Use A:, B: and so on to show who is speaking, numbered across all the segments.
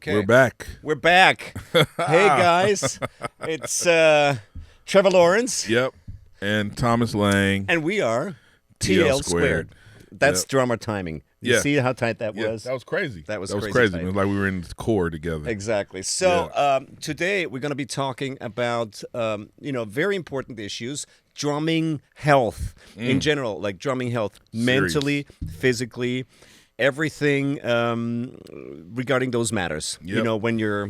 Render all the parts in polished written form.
A: Okay.
B: We're back.
A: We're back. Hey, guys. It's Trevor Lawrence.
B: Yep. And Thomas Lang.
A: And we are
B: TL
A: TL2. That's
B: Yep.
A: drummer timing. You
B: Yeah.
A: see how tight that was?
B: That was crazy.
A: That was
B: crazy.
A: crazy
B: It was like we were in the core together.
A: Exactly. So today we're going to be talking about, very important issues, drumming health in general, like drumming health, mentally, physically, everything regarding those matters.
B: Yep.
A: You know, when you're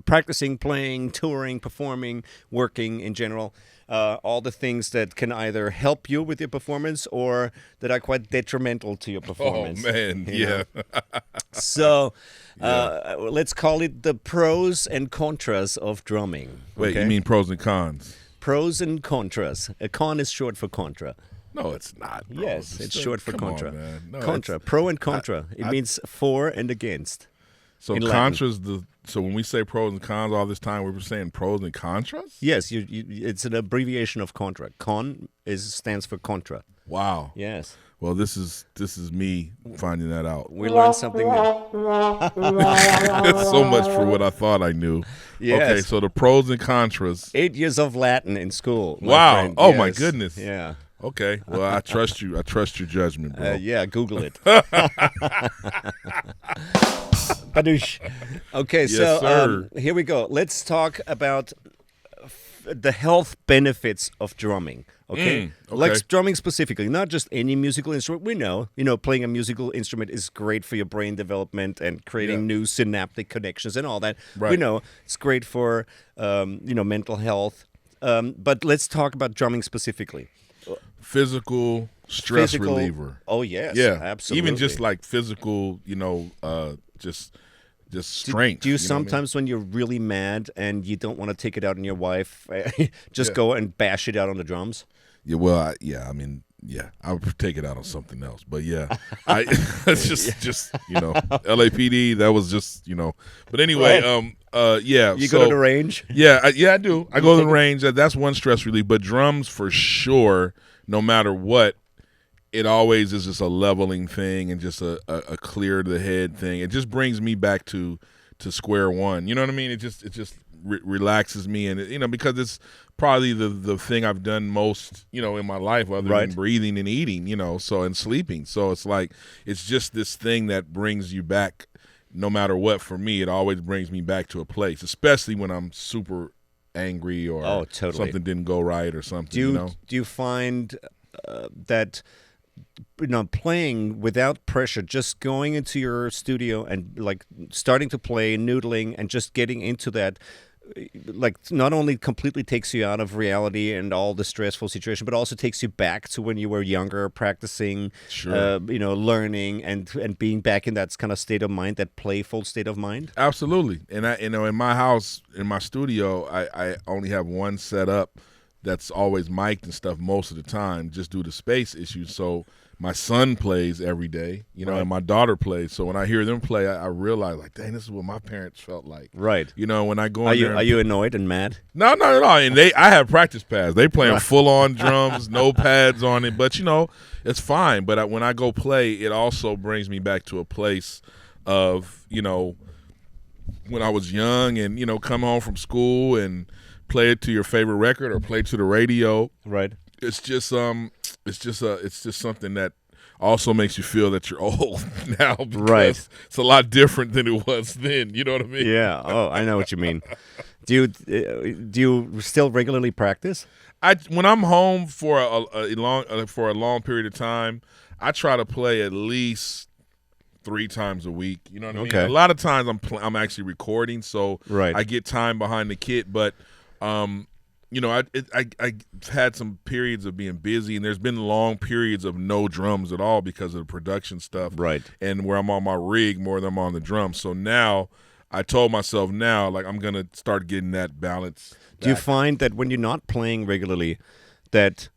A: practicing, playing, touring, performing, working in general. All the things that can either help you with your performance or that are quite detrimental to your performance.
B: Oh, man.
A: you
B: Yeah.
A: know? So let's call it the pros and contras of drumming.
B: Wait,
A: okay?
B: you mean pros and cons?
A: Pros and contras. A con is short for contra.
B: No, it's not. Bro.
A: Yes, it's short for
B: come
A: contra.
B: On, man. No,
A: Contra, pro and contra. It means for and against.
B: So
A: in
B: contras, so when we say pros and cons all this time, we're saying pros and contras?
A: Yes, it's an abbreviation of contra. Con stands for contra.
B: Wow.
A: Yes.
B: Well, this is me finding that out.
A: We learned something new.
B: So much for what I thought I knew.
A: Yes.
B: Okay, so the pros and contras.
A: 8 years of Latin in school. my
B: Wow.
A: friend.
B: Oh, my
A: Yes.
B: goodness.
A: Yeah.
B: Okay. Well, I trust you. I trust your judgment, bro.
A: Yeah, Google it. Badoosh. Okay,
B: Yes,
A: so
B: sir.
A: here we go. Let's talk about the health benefits of drumming. Okay?
B: Okay.
A: Like drumming specifically, not just any musical instrument. We know, playing a musical instrument is great for your brain development and creating new synaptic connections and all that. We
B: Right.
A: know it's great for, mental health. But let's talk about drumming specifically.
B: Physical stress
A: Physical-
B: reliever.
A: Oh, yes.
B: Yeah.
A: Absolutely.
B: Even just like physical, just strength.
A: Do you
B: know what I mean?
A: sometimes, when you're really mad and you don't want to take it out on your wife, just go and bash it out on the drums?
B: Yeah, well, I would take it out on something else, but it's just LAPD. That was just But anyway,
A: You go to the range?
B: Yeah, I do. I go to the range. That's one stress relief. But drums for sure. No matter what, it always is just a leveling thing and just a clear the head thing. It just brings me back to square one. You know what I mean? It just relaxes me, and because it's probably the thing I've done most in my life, other than breathing and eating. So and sleeping. So it's like it's just this thing that brings you back. No matter what, for me, it always brings me back to a place, especially when I'm super angry or something didn't go right or something.
A: Do you find that playing without pressure, just going into your studio and like starting to play, noodling, and just getting into that, like not only completely takes you out of reality and all the stressful situation, but also takes you back to when you were younger, practicing, learning and being back in that kind of state of mind, that playful state of mind?
B: Absolutely. And I, in my house, in my studio, I only have one set up that's always mic'd and stuff most of the time, just due to space issues. So my son plays every day, and my daughter plays. So when I hear them play, I realize, like, dang, this is what my parents felt like.
A: Right.
B: When I go
A: Are
B: in
A: you
B: there
A: are you annoyed and mad?
B: No, not at all. And I have practice pads. They playing full on drums, no pads on it. But it's fine. But when I go play, it also brings me back to a place of when I was young and come home from school and play it to your favorite record or play to the radio.
A: Right.
B: It's just something that also makes you feel that you're old now, because it's a lot different than it was then. You know what I mean?
A: Yeah. Oh, I know what you mean. Do you still regularly practice?
B: When I'm home for a long period of time, I try to play at least 3 times a week. You know what I mean? A lot of times I'm actually recording, so I get time behind the kit. But I've had some periods of being busy, and there's been long periods of no drums at all because of the production stuff.
A: Right.
B: And where I'm on my rig more than I'm on the drums. So now I told myself like I'm going to start getting that balance back.
A: Do you find that when you're not playing regularly, that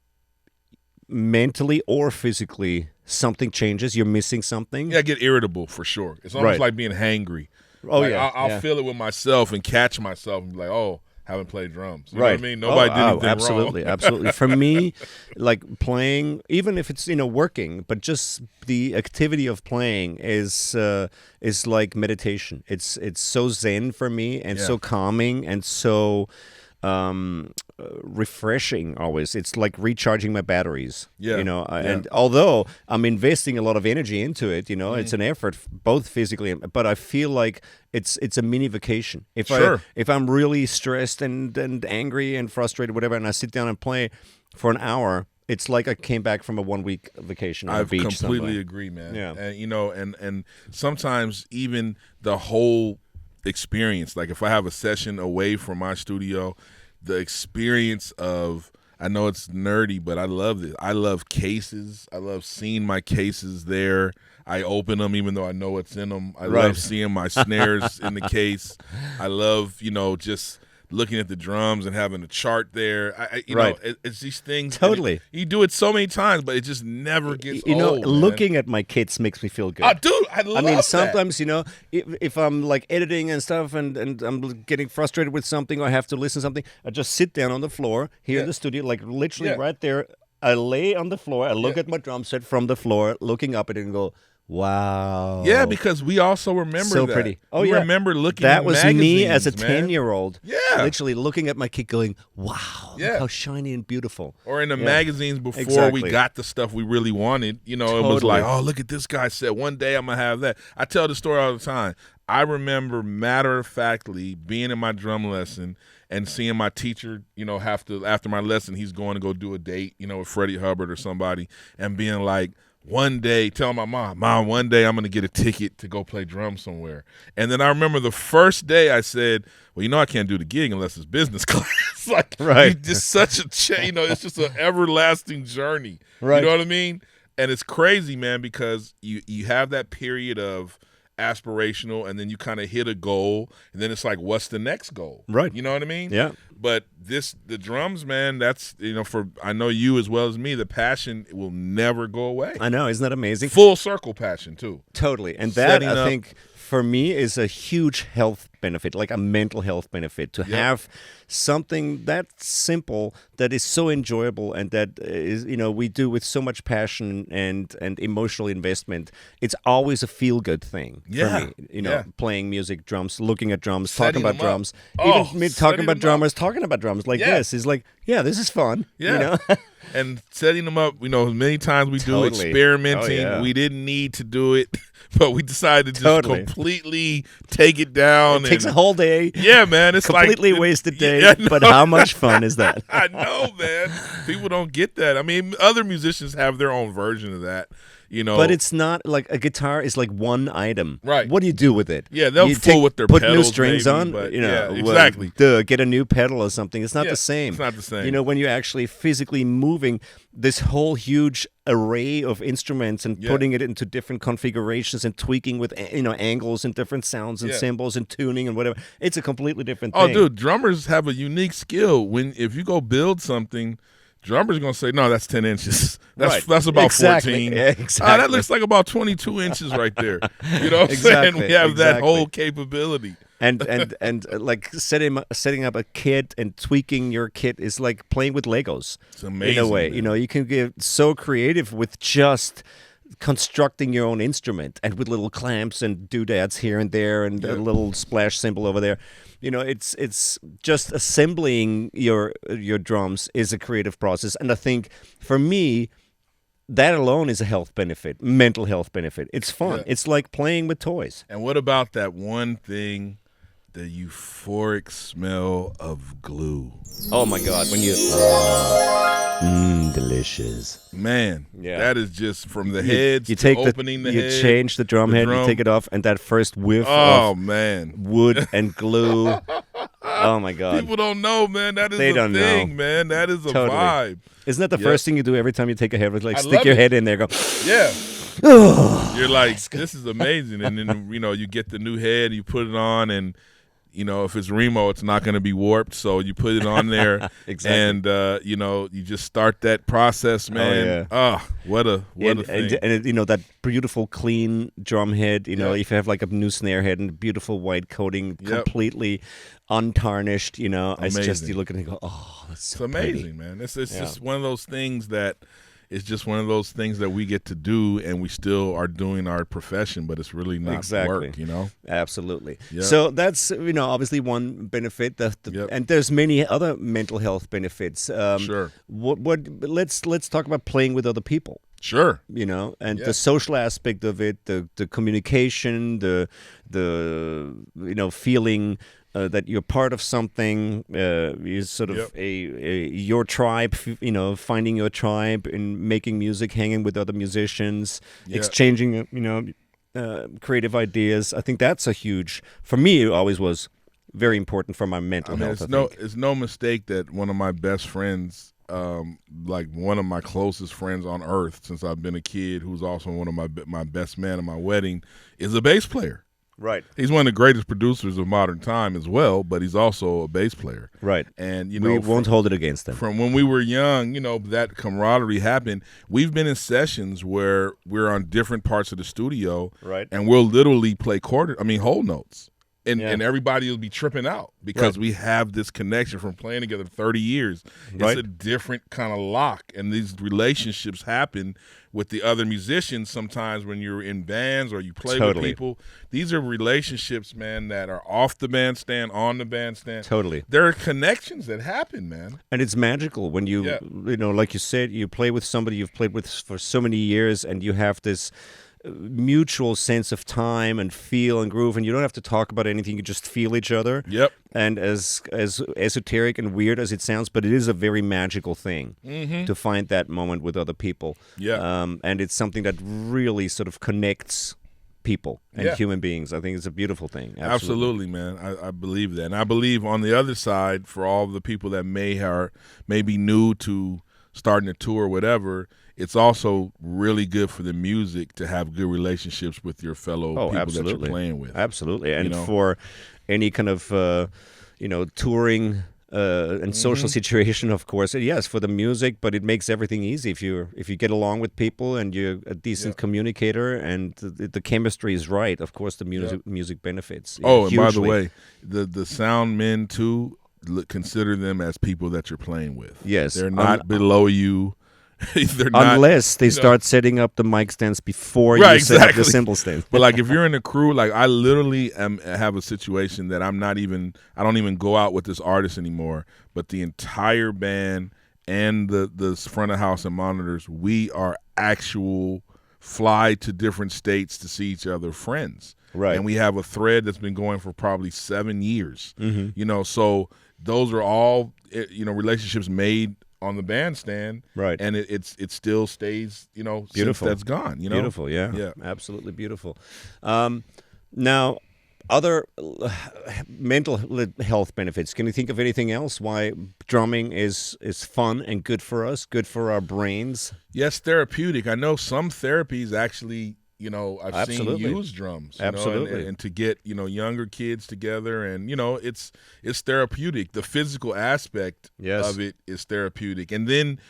A: mentally or physically something changes? You're missing something?
B: Yeah, I get irritable for sure. It's almost like being hangry.
A: Oh,
B: like,
A: yeah.
B: I'll feel it with myself and catch myself and be like, oh, haven't played drums. You
A: Right.
B: know what I mean? Nobody did anything
A: absolutely,
B: wrong.
A: absolutely. For me, like playing, even if it's working, but just the activity of playing is like meditation. It's so zen for me and so calming and so refreshing always. It's like recharging my batteries. And although I'm investing a lot of energy into it, it's an effort both physically but I feel like it's a mini vacation. If I'm really stressed and angry and frustrated, whatever, and I sit down and play for an hour, it's like I came back from a 1-week vacation on a beach.
B: I completely
A: somewhere.
B: agree, man.
A: Yeah.
B: And and sometimes even the whole experience, like if I have a session away from my studio, the experience of, I know it's nerdy, but I love it. I love cases. I love seeing my cases there. I open them even though I know what's in them. I love seeing my snares in the case. I love, just looking at the drums and having a chart there. You know, it's these things.
A: Totally.
B: You do it so many times, but it just never gets old.
A: Looking at my kits makes me feel good.
B: Oh, dude, I love that.
A: Sometimes, if I'm like editing and stuff and I'm getting frustrated with something or I have to listen to something, I just sit down on the floor here in the studio, like literally right there. I lay on the floor. I look at my drum set from the floor, looking up at it and go, wow.
B: Yeah, because we also remember
A: so
B: that.
A: pretty. Oh,
B: we
A: yeah.
B: remember looking
A: that
B: at
A: was
B: magazines,
A: me as a
B: man.
A: 10-year-old.
B: Yeah.
A: Literally looking at my kit going, wow, look how shiny and beautiful.
B: Or in the magazines before we got the stuff we really wanted. It was like, oh, look at this guy said, one day I'm going to have that. I tell the story all the time. I remember matter-of-factly being in my drum lesson and seeing my teacher, have to, after my lesson, he's going to go do a date, with Freddie Hubbard or somebody, and being like, one day, telling my mom, one day I'm going to get a ticket to go play drums somewhere. And then I remember the first day I said, well, I can't do the gig unless it's business class. Like, it's just such a it's just an everlasting journey.
A: Right.
B: You know what I mean? And it's crazy, man, because you have that period of aspirational, and then you kind of hit a goal, and then it's like, what's the next goal?
A: Right.
B: You know what I mean?
A: Yeah.
B: But the drums, man, that's, I know you as well as me, the passion will never go away.
A: I know. Isn't that amazing?
B: Full circle passion, too.
A: Totally. And that, I think, for me is a huge health benefit, like a mental health benefit, to have something that simple that is so enjoyable and that is, we do with so much passion and emotional investment. It's always a feel-good thing for me, playing music, drums, looking at drums, talking about drums. Even me talking about drummers, talking about drums like this is like, this is fun.
B: And setting them up, many times we do experimenting.
A: Oh, yeah.
B: We didn't need to do it, but we decided to just completely take it down.
A: It takes a whole day.
B: Yeah, man. It's
A: completely wasted day, but how much fun is that?
B: I know, man. People don't get that. I mean, other musicians have their own version of that.
A: But it's not like a guitar is like one item.
B: Right.
A: What do you do with it?
B: Yeah, they'll fool with their
A: put
B: pedals.
A: Put new strings
B: maybe,
A: on.
B: But,
A: exactly. Get a new pedal or something. It's not the same.
B: It's not the same.
A: When you're actually physically moving this whole huge array of instruments and putting it into different configurations and tweaking with angles and different sounds and cymbals and tuning and whatever. It's a completely different thing.
B: Oh, dude, drummers have a unique skill. If you go build something, drummers going to say, no, that's 10 inches. That's about 14.
A: Yeah, exactly.
B: That looks like about 22 inches right there. You know what I'm saying? We have that whole capability.
A: And like setting up a kit and tweaking your kit is like playing with Legos.
B: It's amazing.
A: In a way,
B: man.
A: you can get so creative with just constructing your own instrument and with little clamps and doodads here and there and a little splash cymbal over there. It's just assembling your drums is a creative process, and I think for me, that alone is a health benefit, mental health benefit. It's fun. It's like playing with toys.
B: And what about that one thing, the euphoric smell of glue?
A: Oh my God, when you delicious.
B: Man, that is just from the heads
A: you take
B: to opening the head.
A: You change the drum head, you take it off, and that first whiff of wood and glue. Oh my God.
B: People don't know, man. That is
A: they
B: a
A: don't
B: thing,
A: know.
B: Man. That is a vibe.
A: Isn't that the first thing you do every time you take a head? Like stick your head in there, go.
B: Yeah. You're like, this is amazing. And then, you get the new head, you put it on, and if it's Remo, it's not going to be warped. So you put it on there,
A: exactly.
B: and you just start that process, man. What a thing.
A: And that beautiful clean drum head. If you have like a new snare head and beautiful white coating, completely untarnished. It's just you look at it and go, oh, that's so
B: amazing,
A: pretty.
B: man. It's just one of those things that. It's just one of those things that we get to do, and we still are doing our profession, but it's really not work,
A: Absolutely.
B: Yep.
A: So that's obviously one benefit. And there's many other mental health benefits.
B: Sure.
A: Let's talk about playing with other people.
B: Sure.
A: And the social aspect of it, the communication, the feeling. That you're part of something, is sort of your tribe, finding your tribe in making music, hanging with other musicians, exchanging, creative ideas. I think that's for me, it always was very important for my mental health.
B: It's no mistake that one of my best friends, like one of my closest friends on earth since I've been a kid, who's also one of my best man at my wedding, is a bass player.
A: Right.
B: He's one of the greatest producers of modern time as well, but he's also a bass player.
A: Right.
B: And,
A: we won't hold it against him.
B: From when we were young, that camaraderie happened. We've been in sessions where we're on different parts of the studio.
A: Right.
B: And we'll literally play whole notes. And everybody will be tripping out because we have this connection from playing together 30 years. It's a different kind of lock, and these relationships happen with the other musicians sometimes when you're in bands or you play with people. These are relationships, man, that are off the bandstand, on the bandstand.
A: Totally.
B: There are connections that happen, man.
A: And it's magical when you, like you said, you play with somebody you've played with for so many years, and you have this mutual sense of time and feel and groove, and you don't have to talk about anything. You just feel each other.
B: Yep.
A: And as esoteric and weird as it sounds, but it is a very magical thing to find that moment with other people.
B: Yeah.
A: And it's something that really sort of connects people and human beings. I think it's a beautiful thing.
B: Absolutely, man. I believe that. And I believe on the other side, for all the people that may be new to starting a tour or whatever, it's also really good for the music to have good relationships with your fellow people that you're playing with.
A: Absolutely. And for any kind of, touring and social situation, of course, yes, for the music, but it makes everything easy if you get along with people and you're a decent communicator and the chemistry is right. Of course, the music benefits.
B: And by the way, the sound men too, consider them as people that you're playing with.
A: Yes.
B: They're not below you.
A: Unless they start setting up the mic stands before you set up the cymbal stand.
B: But like if you're in a crew, like I literally have a situation that I don't even go out with this artist anymore, but the entire band and the front of house and monitors, we are actual fly to different states to see each other friends.
A: Right.
B: And we have a thread that's been going for probably 7 years. So those are all relationships made on the bandstand,
A: right?
B: And it still stays,
A: beautiful.
B: Since that's gone,
A: Beautiful, yeah, absolutely beautiful. Now, other mental health benefits. Can you think of anything else? Why drumming is fun and good for us, good for our brains?
B: Yes, therapeutic. I know some therapies actually. I've seen use drums.
A: Absolutely.
B: And to get, younger kids together and, it's therapeutic. The physical aspect of it is therapeutic. And then,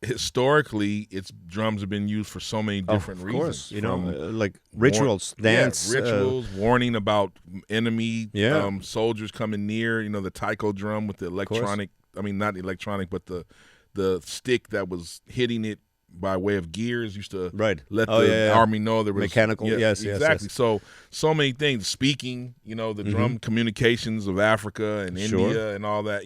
B: historically, drums have been used for so many different reasons.
A: Of course, like rituals, dance.
B: Rituals, warning about enemy soldiers coming near, the taiko drum with the electronic, not electronic, but the stick that was hitting it by way of gears used to let the army know there was
A: mechanical. Yes,
B: exactly. So many things. Speaking, the drum communications of Africa and India and all that.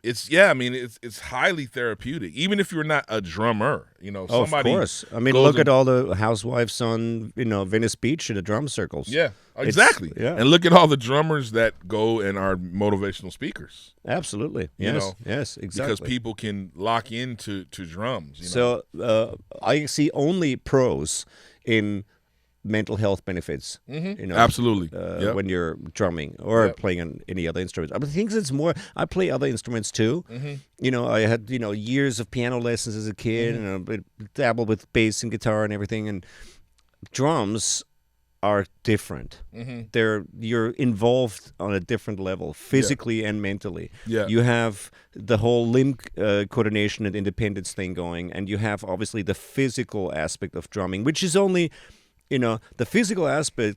B: It's highly therapeutic. Even if you're not a drummer, somebody.
A: Of course. Look at all the housewives on Venice Beach in the drum circles.
B: Yeah, exactly. And look at all the drummers that go and are motivational speakers.
A: Absolutely. Yes. Yes. Exactly.
B: Because people can lock into drums.
A: So I see only pros in mental health benefits.
B: Absolutely.
A: When you're drumming or playing on any other instrument. I think it's more. I play other instruments too. I had years of piano lessons as a kid, and I dabbled with bass and guitar and everything. And drums are different. You're involved on a different level, physically and mentally.
B: Yeah.
A: You have the whole limb coordination and independence thing going, and you have obviously the physical aspect of drumming, which is only, the physical aspect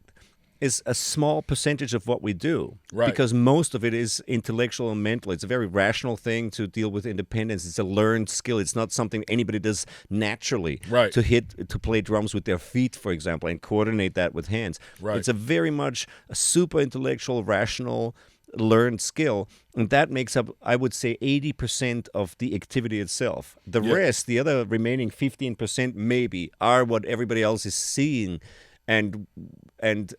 A: is a small percentage of what we do,
B: right?
A: Because most of it is intellectual and mental. It's a very rational thing to deal with independence. It's a learned skill. It's not something anybody does naturally.
B: Right.
A: To play drums with their feet, for example, and coordinate that with hands.
B: Right.
A: It's a very much a super intellectual, rational, learned skill, and that makes up, I would say, 80% of the activity itself. The rest, the other remaining 15%, maybe, are what everybody else is seeing. And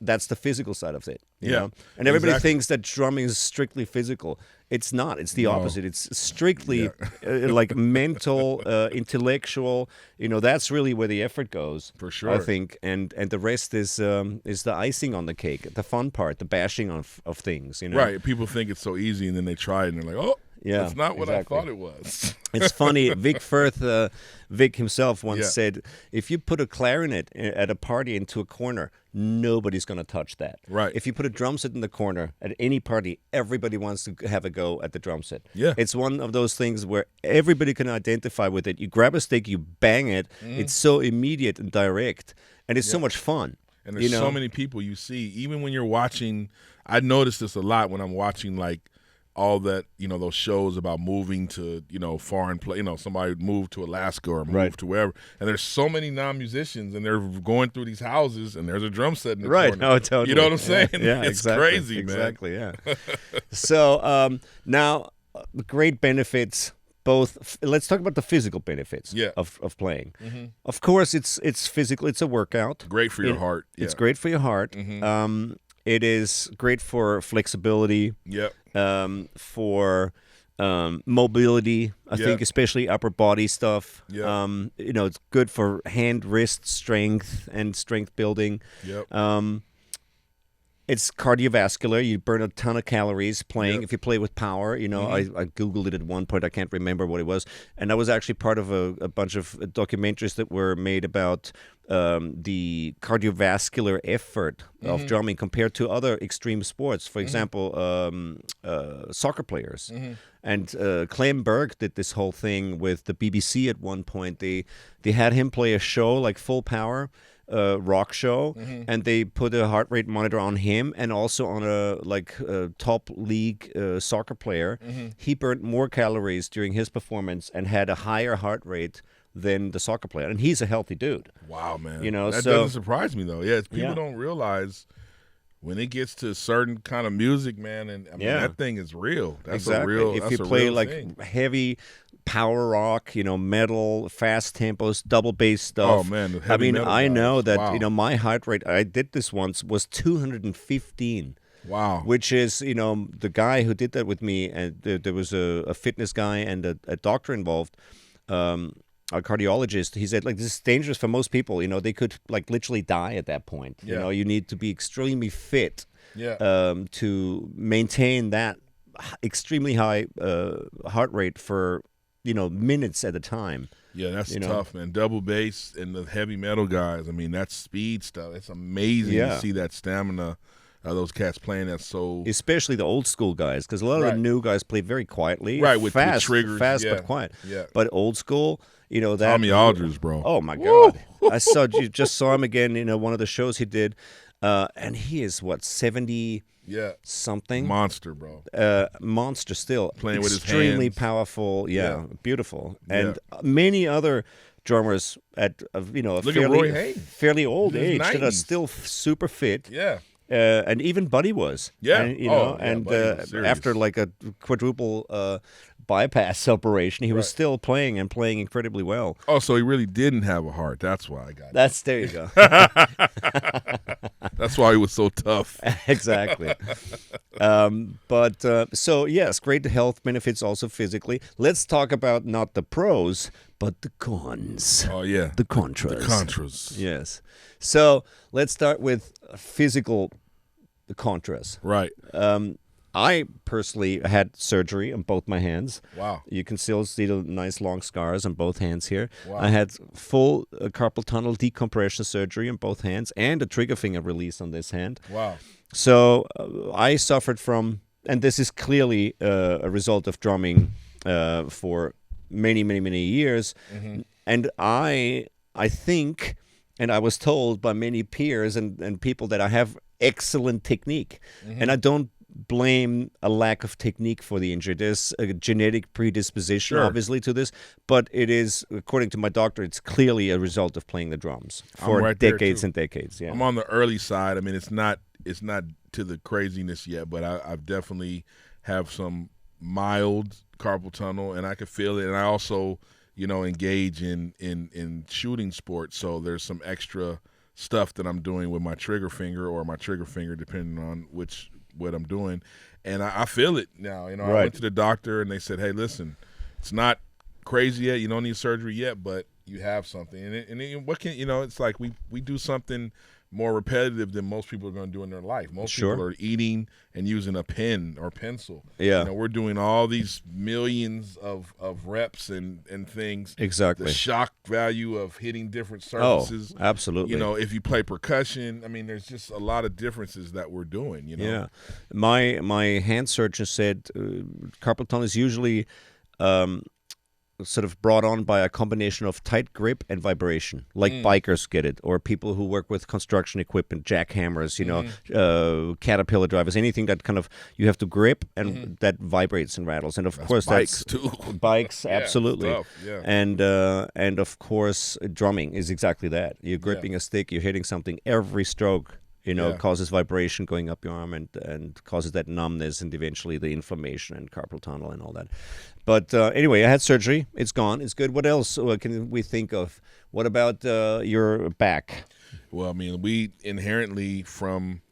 A: that's the physical side of it, you know? And everybody thinks that drumming is strictly physical. It's not. It's the opposite. It's strictly like mental, intellectual. That's really where the effort goes.
B: For sure.
A: I think. And the rest is the icing on the cake, the fun part, the bashing of things,
B: Right. People think it's so easy, and then they try it, and they're like, oh, that's not what I thought it was.
A: It's funny. Vic Firth, Vic himself once said, if you put a clarinet at a party into a corner, nobody's going to touch that.
B: Right.
A: If you put a drum set in the corner at any party, everybody wants to have a go at the drum set.
B: Yeah.
A: It's one of those things where everybody can identify with it. You grab a stick, you bang it. It's so immediate and direct, and it's so much fun.
B: And there's so many people you see, even when you're watching. I notice this a lot when I'm watching, like, all that, those shows about moving to, foreign place, somebody moved to Alaska or moved to wherever. And there's so many non-musicians, and they're going through these houses, and there's a drum set in the corner.
A: Oh, totally.
B: You know what I'm saying?
A: Yeah,
B: it's
A: exactly,
B: crazy, man.
A: Exactly, yeah. So now, great benefits. Let's talk about the physical benefits of playing. Of course, it's physical. It's a workout.
B: Great for your heart. Yeah.
A: It's great for your heart. It is great for flexibility.
B: Yep.
A: For mobility, I think, especially upper body stuff.
B: Yeah.
A: It's good for hand, wrist strength and strength building.
B: Yep.
A: It's cardiovascular. You burn a ton of calories playing if you play with power. I Googled it at one point. I can't remember what it was. And I was actually part of a bunch of documentaries that were made about the cardiovascular effort of drumming compared to other extreme sports. For example, soccer players. And Clem Berg did this whole thing with the BBC at one point. They had him play a show like Full Power, rock show, and they put a heart rate monitor on him and also on a top league soccer player. He burnt more calories during his performance and had a higher heart rate than the soccer player, and he's a healthy dude.
B: Wow, man.
A: That
B: doesn't surprise me though. People don't realize when it gets to certain kind of music, man, and that thing is real. That's
A: exactly. If you play like heavy power rock, metal, fast tempos, double bass stuff.
B: Oh man, metal
A: I know that
B: my
A: heart rate. I did this once was 215.
B: Wow.
A: Which is, the guy who did that with me, and there was a fitness guy and a doctor involved. A cardiologist, he said, this is dangerous for most people. They could literally die at that point. You need to be extremely fit to maintain that extremely high heart rate for minutes at a time.
B: Yeah, that's tough, man. Double bass and the heavy metal guys. That's speed stuff. It's amazing to see that stamina. Those cats playing that
A: especially the old school guys, because a lot of the new guys play very quietly,
B: with
A: fast,
B: triggers,
A: but quiet.
B: Yeah.
A: But old school, that
B: Tommy Aldridge, bro.
A: Oh my God, I just saw him again. One of the shows he did, and he is 70.
B: Yeah,
A: something
B: monster, bro.
A: Monster still
B: playing with his hands.
A: Extremely powerful. Beautiful, and many other drummers at a fairly old age that are still super fit.
B: Yeah.
A: And even Buddy was.
B: Yeah.
A: And, after a quadruple bypass operation, he was still playing and playing incredibly well.
B: Oh, so he really didn't have a heart. That's why I got it.
A: There you go.
B: That's why he was so tough.
A: Exactly. So yes, great health benefits also physically. Let's talk about not the pros, but the cons.
B: Oh, yeah.
A: The contras.
B: The contras.
A: Yes. So let's start with physical contras.
B: Right.
A: I personally had surgery on both my hands.
B: Wow.
A: You can still see the nice long scars on both hands here.
B: Wow.
A: I had full carpal tunnel decompression surgery on both hands and a trigger finger release on this hand.
B: Wow.
A: So I suffered from, and this is clearly a result of drumming for many, many, many years.
B: Mm-hmm.
A: And I think, and I was told by many peers and people that I have excellent technique.
B: Mm-hmm.
A: And I don't blame a lack of technique for the injury. There's a genetic predisposition,
B: Sure.
A: obviously, to this, but it is, according to my doctor, it's clearly a result of playing the drums for
B: right there,
A: decades
B: too.
A: and decades. Yeah,
B: I'm on the early side. I mean, it's not to the craziness yet, but I've definitely have some mild carpal tunnel, and I can feel it. And I also, engage in shooting sports, so there's some extra stuff that I'm doing with my trigger finger or my trigger finger, depending on what I'm doing, and I feel it now. I went to the doctor, and they said, "Hey, listen, it's not crazy yet. You don't need surgery yet, but you have something." And what can it's like we do something more repetitive than most people are going to do in their life. Most people are eating and using a pen or pencil.
A: Yeah.
B: We're doing all these millions of reps and things.
A: Exactly.
B: The shock value of hitting different surfaces.
A: Oh, absolutely.
B: If you play percussion, I mean, there's just a lot of differences that we're doing,
A: Yeah. My hand surgeon said carpal tunnel is usually sort of brought on by a combination of tight grip and vibration, like bikers get it, or people who work with construction equipment, jackhammers, Caterpillar drivers, anything that kind of you have to grip and that vibrates and rattles. And of course,
B: bikes
A: that's
B: too.
A: Bikes, absolutely.
B: Tough, yeah.
A: And of course, drumming is exactly that. You're gripping a stick, you're hitting something. Every stroke, causes vibration going up your arm and causes that numbness and eventually the inflammation and carpal tunnel and all that. But anyway, I had surgery. It's gone. It's good. What else can we think of? What about your back?
B: Well, I mean, we inherently, from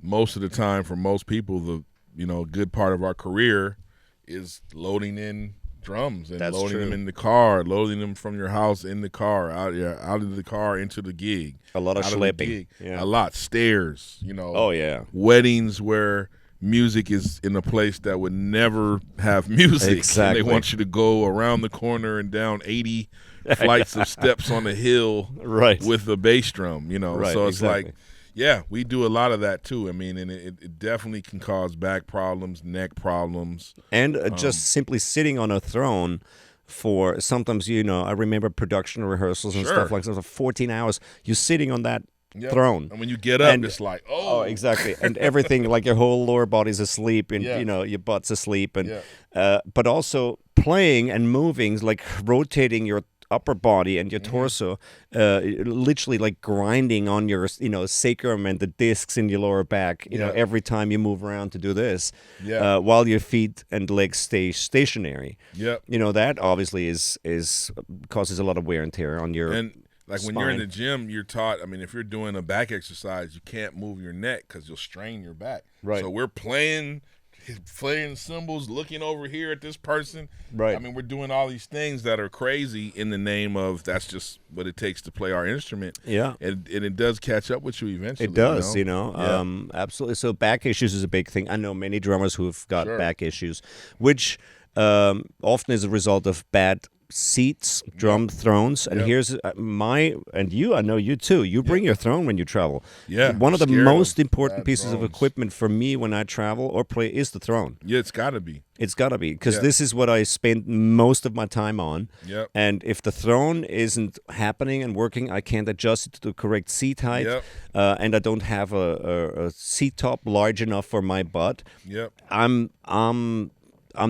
B: most of the time, for most people, a good part of our career is loading in drums and loading them in the car, loading them from your house in the car, out of the car into the gig.
A: A lot of schlepping.
B: A lot. Stairs,
A: Oh, yeah.
B: Weddings where music is in a place that would never have music.
A: Exactly.
B: And they want you to go around the corner and down 80 flights of steps on a hill with a bass drum,
A: Right,
B: so it's
A: exactly.
B: like, we do a lot of that too. I mean, and it definitely can cause back problems, neck problems.
A: And just simply sitting on a throne for sometimes, I remember production rehearsals and stuff like that, for 14 hours, you're sitting on that throne.
B: And when you get up, it's like,
A: oh, exactly. And everything, like your whole lower body's asleep and, your butt's asleep. And but also playing and moving, like rotating your upper body and your torso, literally like grinding on your, sacrum and the discs in your lower back, every time you move around to do this, while your feet and legs stay stationary. That obviously is causes a lot of wear and tear on your
B: Like when you're in the gym, you're taught, I mean, if you're doing a back exercise, you can't move your neck because you'll strain your back.
A: Right.
B: So we're playing cymbals, looking over here at this person.
A: Right.
B: I mean, we're doing all these things that are crazy in the name of that's just what it takes to play our instrument.
A: Yeah.
B: And it does catch up with you eventually.
A: It does, absolutely. So back issues is a big thing. I know many drummers who have got back issues, which often is a result of bad seats, drum thrones, and here's I know you too. You bring your throne when you travel.
B: Yeah,
A: one of the most important
B: bad
A: pieces of
B: drones.
A: equipment for me when I travel or play is the throne.
B: Yeah, it's got to be.
A: It's got to be because this is what I spend most of my time on.
B: Yep.
A: And if the throne isn't happening and working, I can't adjust it to the correct seat height.
B: Yep.
A: And I don't have a seat top large enough for my butt.
B: Yep.
A: I'm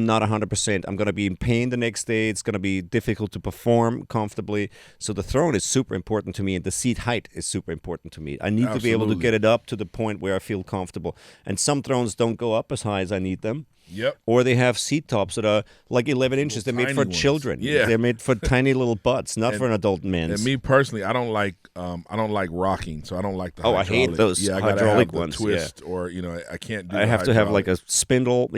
A: not 100%. I'm going to be in pain the next day. It's going to be difficult to perform comfortably. So the throne is super important to me, and the seat height is super important to me. I need to be able to get it up to the point where I feel comfortable. And some thrones don't go up as high as I need them.
B: Yep.
A: Or they have seat tops that are like 11 inches. They're made for children.
B: Yeah.
A: They're made for tiny little butts, not for an adult man.
B: And me personally, I don't like rocking, so I don't like the hydraulic.
A: I hate those
B: I gotta
A: hydraulic
B: have the
A: ones.
B: twist, or I can't do.
A: I have to have like
B: hydraulic.
A: a spindle,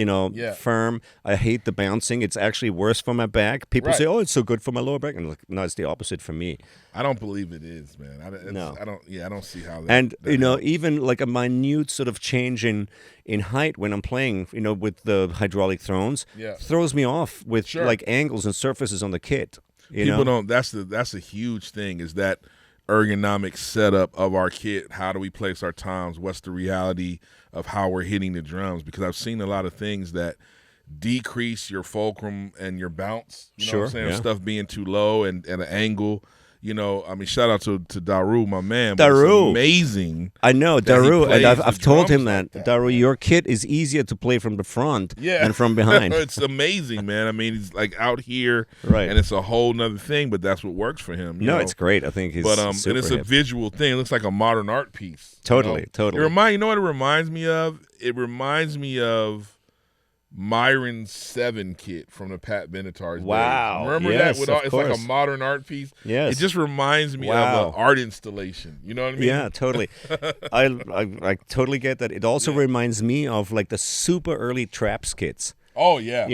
A: firm. I hate the bouncing. It's actually worse for my back. People say, "Oh, it's so good for my lower back," and I'm like, no, it's the opposite for me.
B: I don't believe it is, man.
A: No.
B: I don't see how that.
A: And
B: that helps.
A: even like a minute sort of change in in height when I'm playing, with the hydraulic thrones.
B: Yeah.
A: Throws me off with
B: Sure.
A: like angles and surfaces on the kit.
B: People don't. That's a huge thing. Is that ergonomic setup of our kit? How do we place our toms? What's the reality of how we're hitting the drums? Because I've seen a lot of things that decrease your fulcrum and your bounce. You know what I'm saying?
A: Yeah.
B: Stuff being too low and at an angle. I mean, shout out to Daru, my man.
A: Daru,
B: it's amazing.
A: I know
B: that
A: Daru,
B: he
A: and
B: plays
A: I've
B: the
A: told him
B: drums
A: that,
B: like
A: Daru, your kit is easier to play from the front than from behind.
B: It's amazing, man. I mean, he's like out here,
A: Right.
B: and it's a whole nother thing. But that's what works for him.
A: No, it's great. I think he's
B: and
A: super
B: it's a
A: hip.
B: visual thing. It looks like a modern art piece.
A: Totally.
B: You know what it reminds me of? It reminds me of Myron's 7 kit from the Pat Benatar's
A: Wow.
B: days. Remember
A: Yes,
B: that?
A: of
B: It's like a
A: course.
B: modern art piece.
A: Yes.
B: It just reminds me
A: Wow.
B: of an art installation. You know what I mean?
A: Yeah, totally. I totally get that. It also reminds me of like the super early Traps kits.
B: Oh yeah.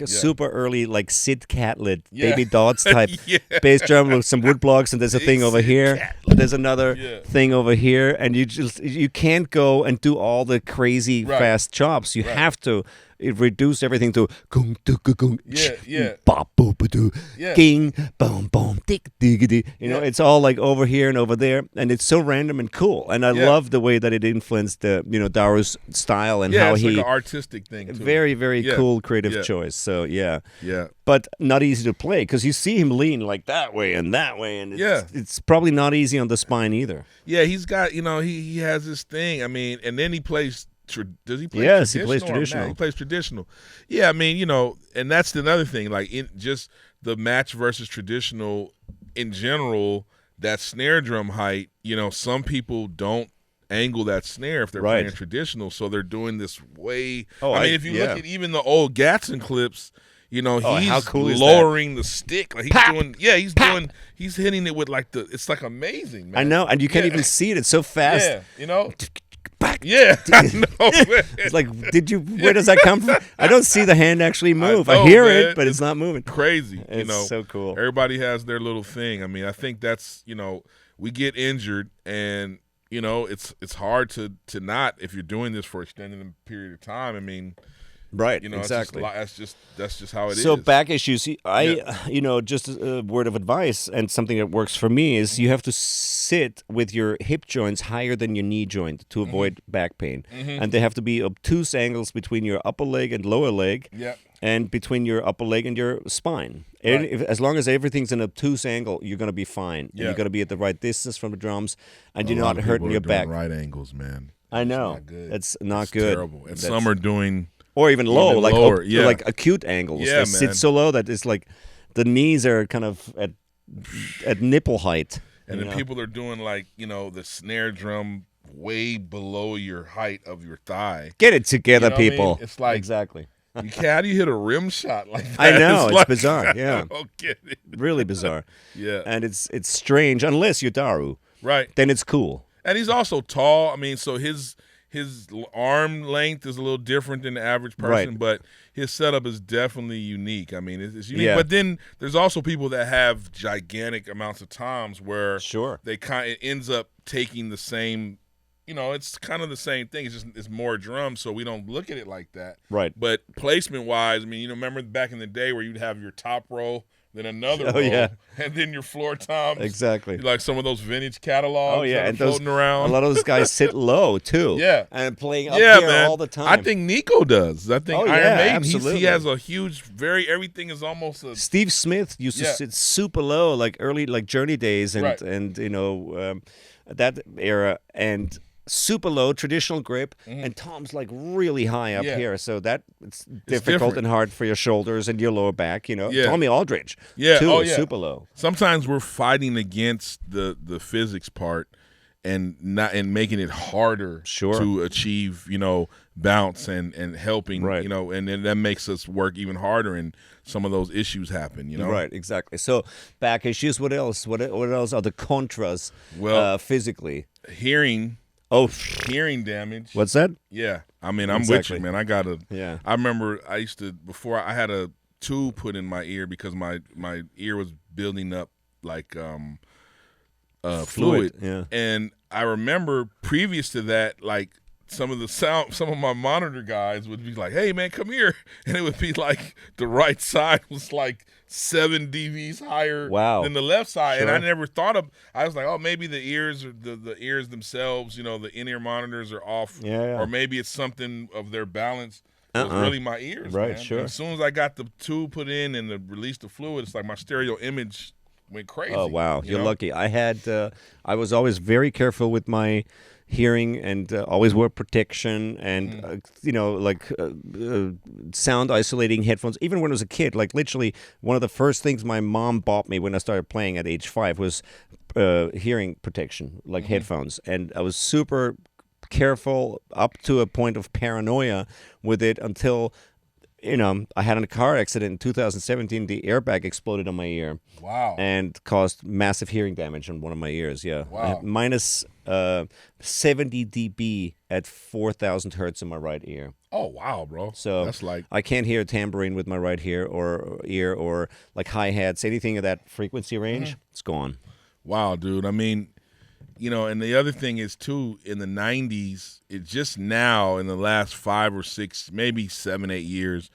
A: Super early like Sid Catlett,
B: Yeah.
A: Baby Dots type
B: Yeah.
A: bass drum with some wood blocks, and there's a thing over
B: Sid
A: here.
B: Catlett.
A: There's another
B: Yeah.
A: thing over here, and you can't go and do all the crazy
B: Right.
A: fast chops. You
B: Right.
A: have to reduce everything to gung gung
B: Yeah.
A: bop boop doo
B: Yeah.
A: ging boom boom dick diggity. It's all like over here and over there, and it's so random and cool. And I
B: Yeah.
A: love the way that it influenced Daru's style and how
B: it's
A: he
B: like an artistic thing too.
A: very
B: Yeah.
A: cool creative
B: Yeah.
A: choice. So yeah.
B: Yeah.
A: But not easy to play because you see him lean like that way, and it's,
B: Yeah.
A: it's probably not easy on the spine either.
B: Yeah, he's got, he has this thing. I mean, and then he plays. Does he play?
A: Yes, he
B: traditional
A: plays
B: or not?
A: traditional.
B: He plays traditional. Yeah, I mean, and that's another thing. Like just the match versus traditional in general. That snare drum height. Some people don't angle that snare if they're
A: Right.
B: playing traditional, so they're doing this way.
A: Oh,
B: I mean, if you look at even the old Gatson clips. He's
A: how cool is that?
B: lowering the stick. Like he's
A: Pop!
B: doing, he's hitting it with it's like amazing, man.
A: I know, and you can't
B: Yeah.
A: even see it. It's so fast.
B: Yeah, Yeah, I know, man.
A: It's like, where does that come from? I don't see the hand actually move. I
B: know,
A: hear
B: man.
A: it, but it's not moving.
B: Crazy.
A: It's so cool.
B: Everybody has their little thing. I mean, I think that's, we get injured and, it's hard to not, if you're doing this for extended period of time. I mean,
A: Right,
B: exactly. That's just how it is.
A: So back issues, just a word of advice and something that works for me is you have to sit with your hip joints higher than your knee joint to avoid back pain. And they have to be obtuse angles between your upper leg and lower leg.
B: Yep.
A: And between your upper leg and your spine.
B: Right.
A: As long as everything's in an obtuse angle, you're going to be fine. And
B: Yeah.
A: you're going to be at the right distance from the drums, and
B: A
A: you're
B: lot
A: not
B: of
A: hurting
B: people
A: your
B: are doing
A: back.
B: right angles, man.
A: I know.
B: not good.
A: It's not
B: It's
A: good.
B: terrible. And
A: That's-
B: some are doing
A: or even low,
B: even
A: like
B: lower, yeah.
A: like acute angles.
B: Yeah,
A: They sit
B: man.
A: so low that it's like the knees are kind of at nipple height.
B: And
A: you
B: then
A: know?
B: people are doing the snare drum way below your height of your thigh.
A: Get it together,
B: You know what I mean?
A: people.
B: It's like-
A: exactly.
B: How do you hit a rim shot like that?
A: I know, it's
B: like-
A: bizarre, yeah.
B: I don't get it.
A: Really bizarre.
B: Yeah.
A: And it's strange unless you're Daru.
B: Right.
A: Then it's cool.
B: And he's also tall. I mean, so his arm length is a little different than the average person,
A: Right.
B: but his setup is definitely unique. I mean, it's unique.
A: Yeah.
B: But then there's also people that have gigantic amounts of toms where
A: Sure.
B: it ends up taking the same. It's kind of the same thing. It's more drums, so we don't look at it like that.
A: Right.
B: But placement wise, I mean, remember back in the day where you'd have your top row, then another
A: Oh,
B: row,
A: yeah.
B: and then your floor toms.
A: Exactly.
B: Like some of those vintage catalogs.
A: Oh yeah,
B: that are
A: and those
B: floating around.
A: a lot of those guys sit low too.
B: Yeah.
A: and playing up
B: Yeah,
A: here
B: man.
A: all the time.
B: I think Nico does. I think
A: Oh,
B: Iron
A: yeah,
B: Maiden.
A: absolutely.
B: He has a huge, everything is almost a.
A: Steve Smith used to
B: Yeah.
A: sit super low, like early, like Journey days, and
B: Right.
A: that era, and super low traditional grip, and Tom's like really high up
B: Mm-hmm. Yeah.
A: here, so that it's difficult
B: different.
A: and hard for your shoulders and your lower back.
B: Yeah.
A: Tommy Aldridge,
B: Yeah,
A: too,
B: oh,
A: is
B: yeah.
A: super low.
B: Sometimes we're fighting against the physics part and making it harder
A: Sure.
B: to achieve, bounce and helping,
A: Right.
B: and then that makes us work even harder and some of those issues happen,
A: Right, exactly. So back issues. What else? What else are the contras?
B: Well-
A: physically.
B: Hearing damage.
A: What's that?
B: Yeah, I mean, I'm
A: Exactly.
B: with you, man.
A: Yeah.
B: I remember I used to, before I had a tube put in my ear because my ear was building up like fluid.
A: Yeah.
B: And I remember previous to that, like some of my monitor guys would be like, "Hey man, come here," and it would be like the right side was like 7 dBs higher than the left side,
A: Sure.
B: and I never thought of. I was like, "Oh, maybe the ears or the ears themselves, the in-ear monitors are off, or maybe it's something of their balance." It was really my ears,
A: right?
B: Man.
A: Sure.
B: And as soon as I got the tube put in and released the fluid, it's like my stereo image went crazy.
A: Oh wow, you're lucky. I was always very careful with my hearing and always wore protection and sound isolating headphones. Even when I was a kid, like literally one of the first things my mom bought me when I started playing at age 5 was hearing protection, like headphones, and I was super careful up to a point of paranoia with it until I had a car accident in 2017. The airbag exploded on my ear.
B: Wow.
A: And caused massive hearing damage on one of my ears. Yeah.
B: Wow.
A: I have minus 70 dB at 4,000 hertz in my right ear.
B: Oh wow, bro.
A: So
B: that's like
A: I can't hear a tambourine with my right ear or like hi-hats, anything of that frequency range. It's gone.
B: Wow, dude. I mean, and the other thing is too, in the 90s, it's just now in the last 5 or 6, maybe 7, 8 years,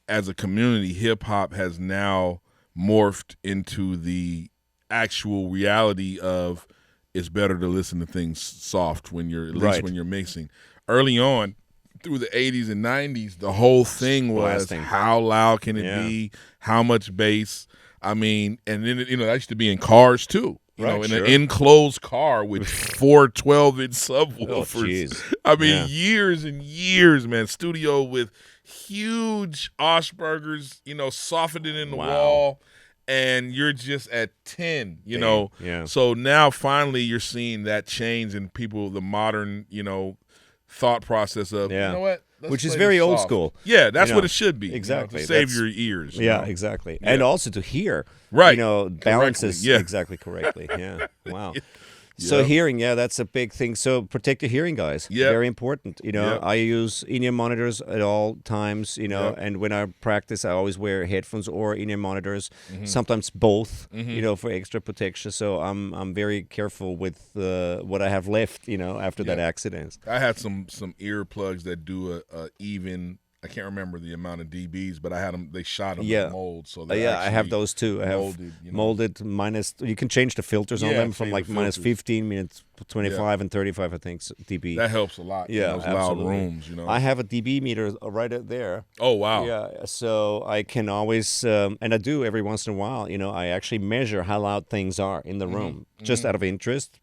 B: as a community, hip hop has now morphed into the actual reality of it's better to listen to things soft when you're, at least when you're mixing. Early on, through the 80s and 90s, the whole thing was how loud can it be, how much bass. I mean, and then, that used to be in cars too. In an enclosed car with 4 12-inch subwoofers. I mean, years and years, man. Studio with huge Osbergers, softening in the wall, and you're just at 10, So now finally you're seeing that change in people, the modern, thought process of, you know what?
A: Which is very old school.
B: Yeah, that's what it should be.
A: Exactly.
B: To save your ears.
A: Exactly. Yeah. And also to hear.
B: Right.
A: Balances exactly correctly. Yeah. Wow. So hearing, that's a big thing. So protect your hearing, guys.
B: Yeah.
A: Very important. I use in-ear monitors at all times, and when I practice, I always wear headphones or in-ear monitors, sometimes both, for extra protection. So I'm very careful with what I have left, after that accident.
B: I had some earplugs that do a even, I can't remember the amount of dBs, but I had them. They shot them with mold, so
A: I have those too. I have molded minus. You can change the filters on them from like minus 15 minutes, 25 and 35, I think, dB.
B: That helps a lot.
A: Yeah,
B: in those
A: absolutely.
B: Loud rooms.
A: I have a dB meter right there.
B: Oh wow.
A: Yeah, so I can always, and I do every once in a while. I actually measure how loud things are in the room, just out of interest.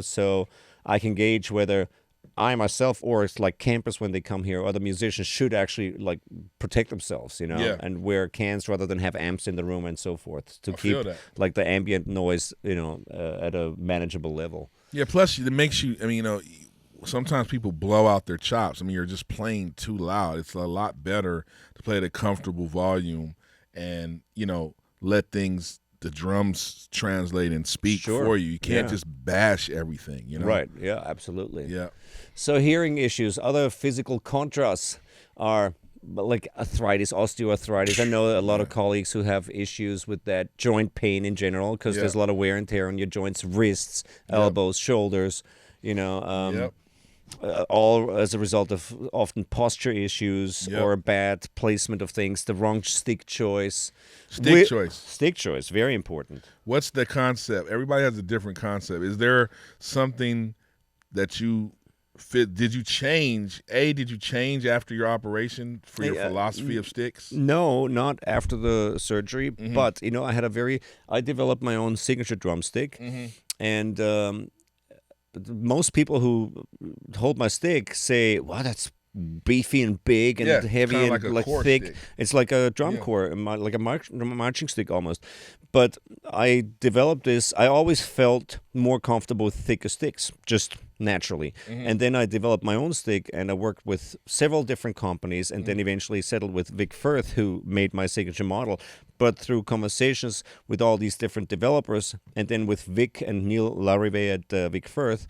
A: So I can gauge whether I myself or it's like campers when they come here, other musicians should actually like protect themselves, and wear cans rather than have amps in the room and so forth to keep like the ambient noise, at a manageable level.
B: Yeah. Plus, it makes you. I mean, sometimes people blow out their chops. I mean, you're just playing too loud. It's a lot better to play at a comfortable volume and let the drums translate and speak for you. You can't just bash everything,
A: Right. Yeah, absolutely.
B: Yeah.
A: So hearing issues, other physical contrasts are like arthritis, osteoarthritis. I know a lot of colleagues who have issues with that, joint pain in general, because there's a lot of wear and tear on your joints, wrists, elbows, shoulders, all as a result of often posture issues or bad placement of things, the wrong stick choice. Stick choice, very important.
B: What's the concept? Everybody has a different concept. Is there something that you fit? Did you change after your operation for your philosophy of sticks?
A: No, not after the surgery, but I developed my own signature drumstick, and most people who hold my stick say, "Wow, that's beefy and big and heavy and like thick." Stick. It's like a drum corps, like a marching stick almost. But I developed this. I always felt more comfortable with thicker sticks, just naturally. And then I developed my own stick, and I worked with several different companies, and then eventually settled with Vic Firth, who made my signature model. But through conversations with all these different developers, and then with Vic and Neil Larive at Vic Firth,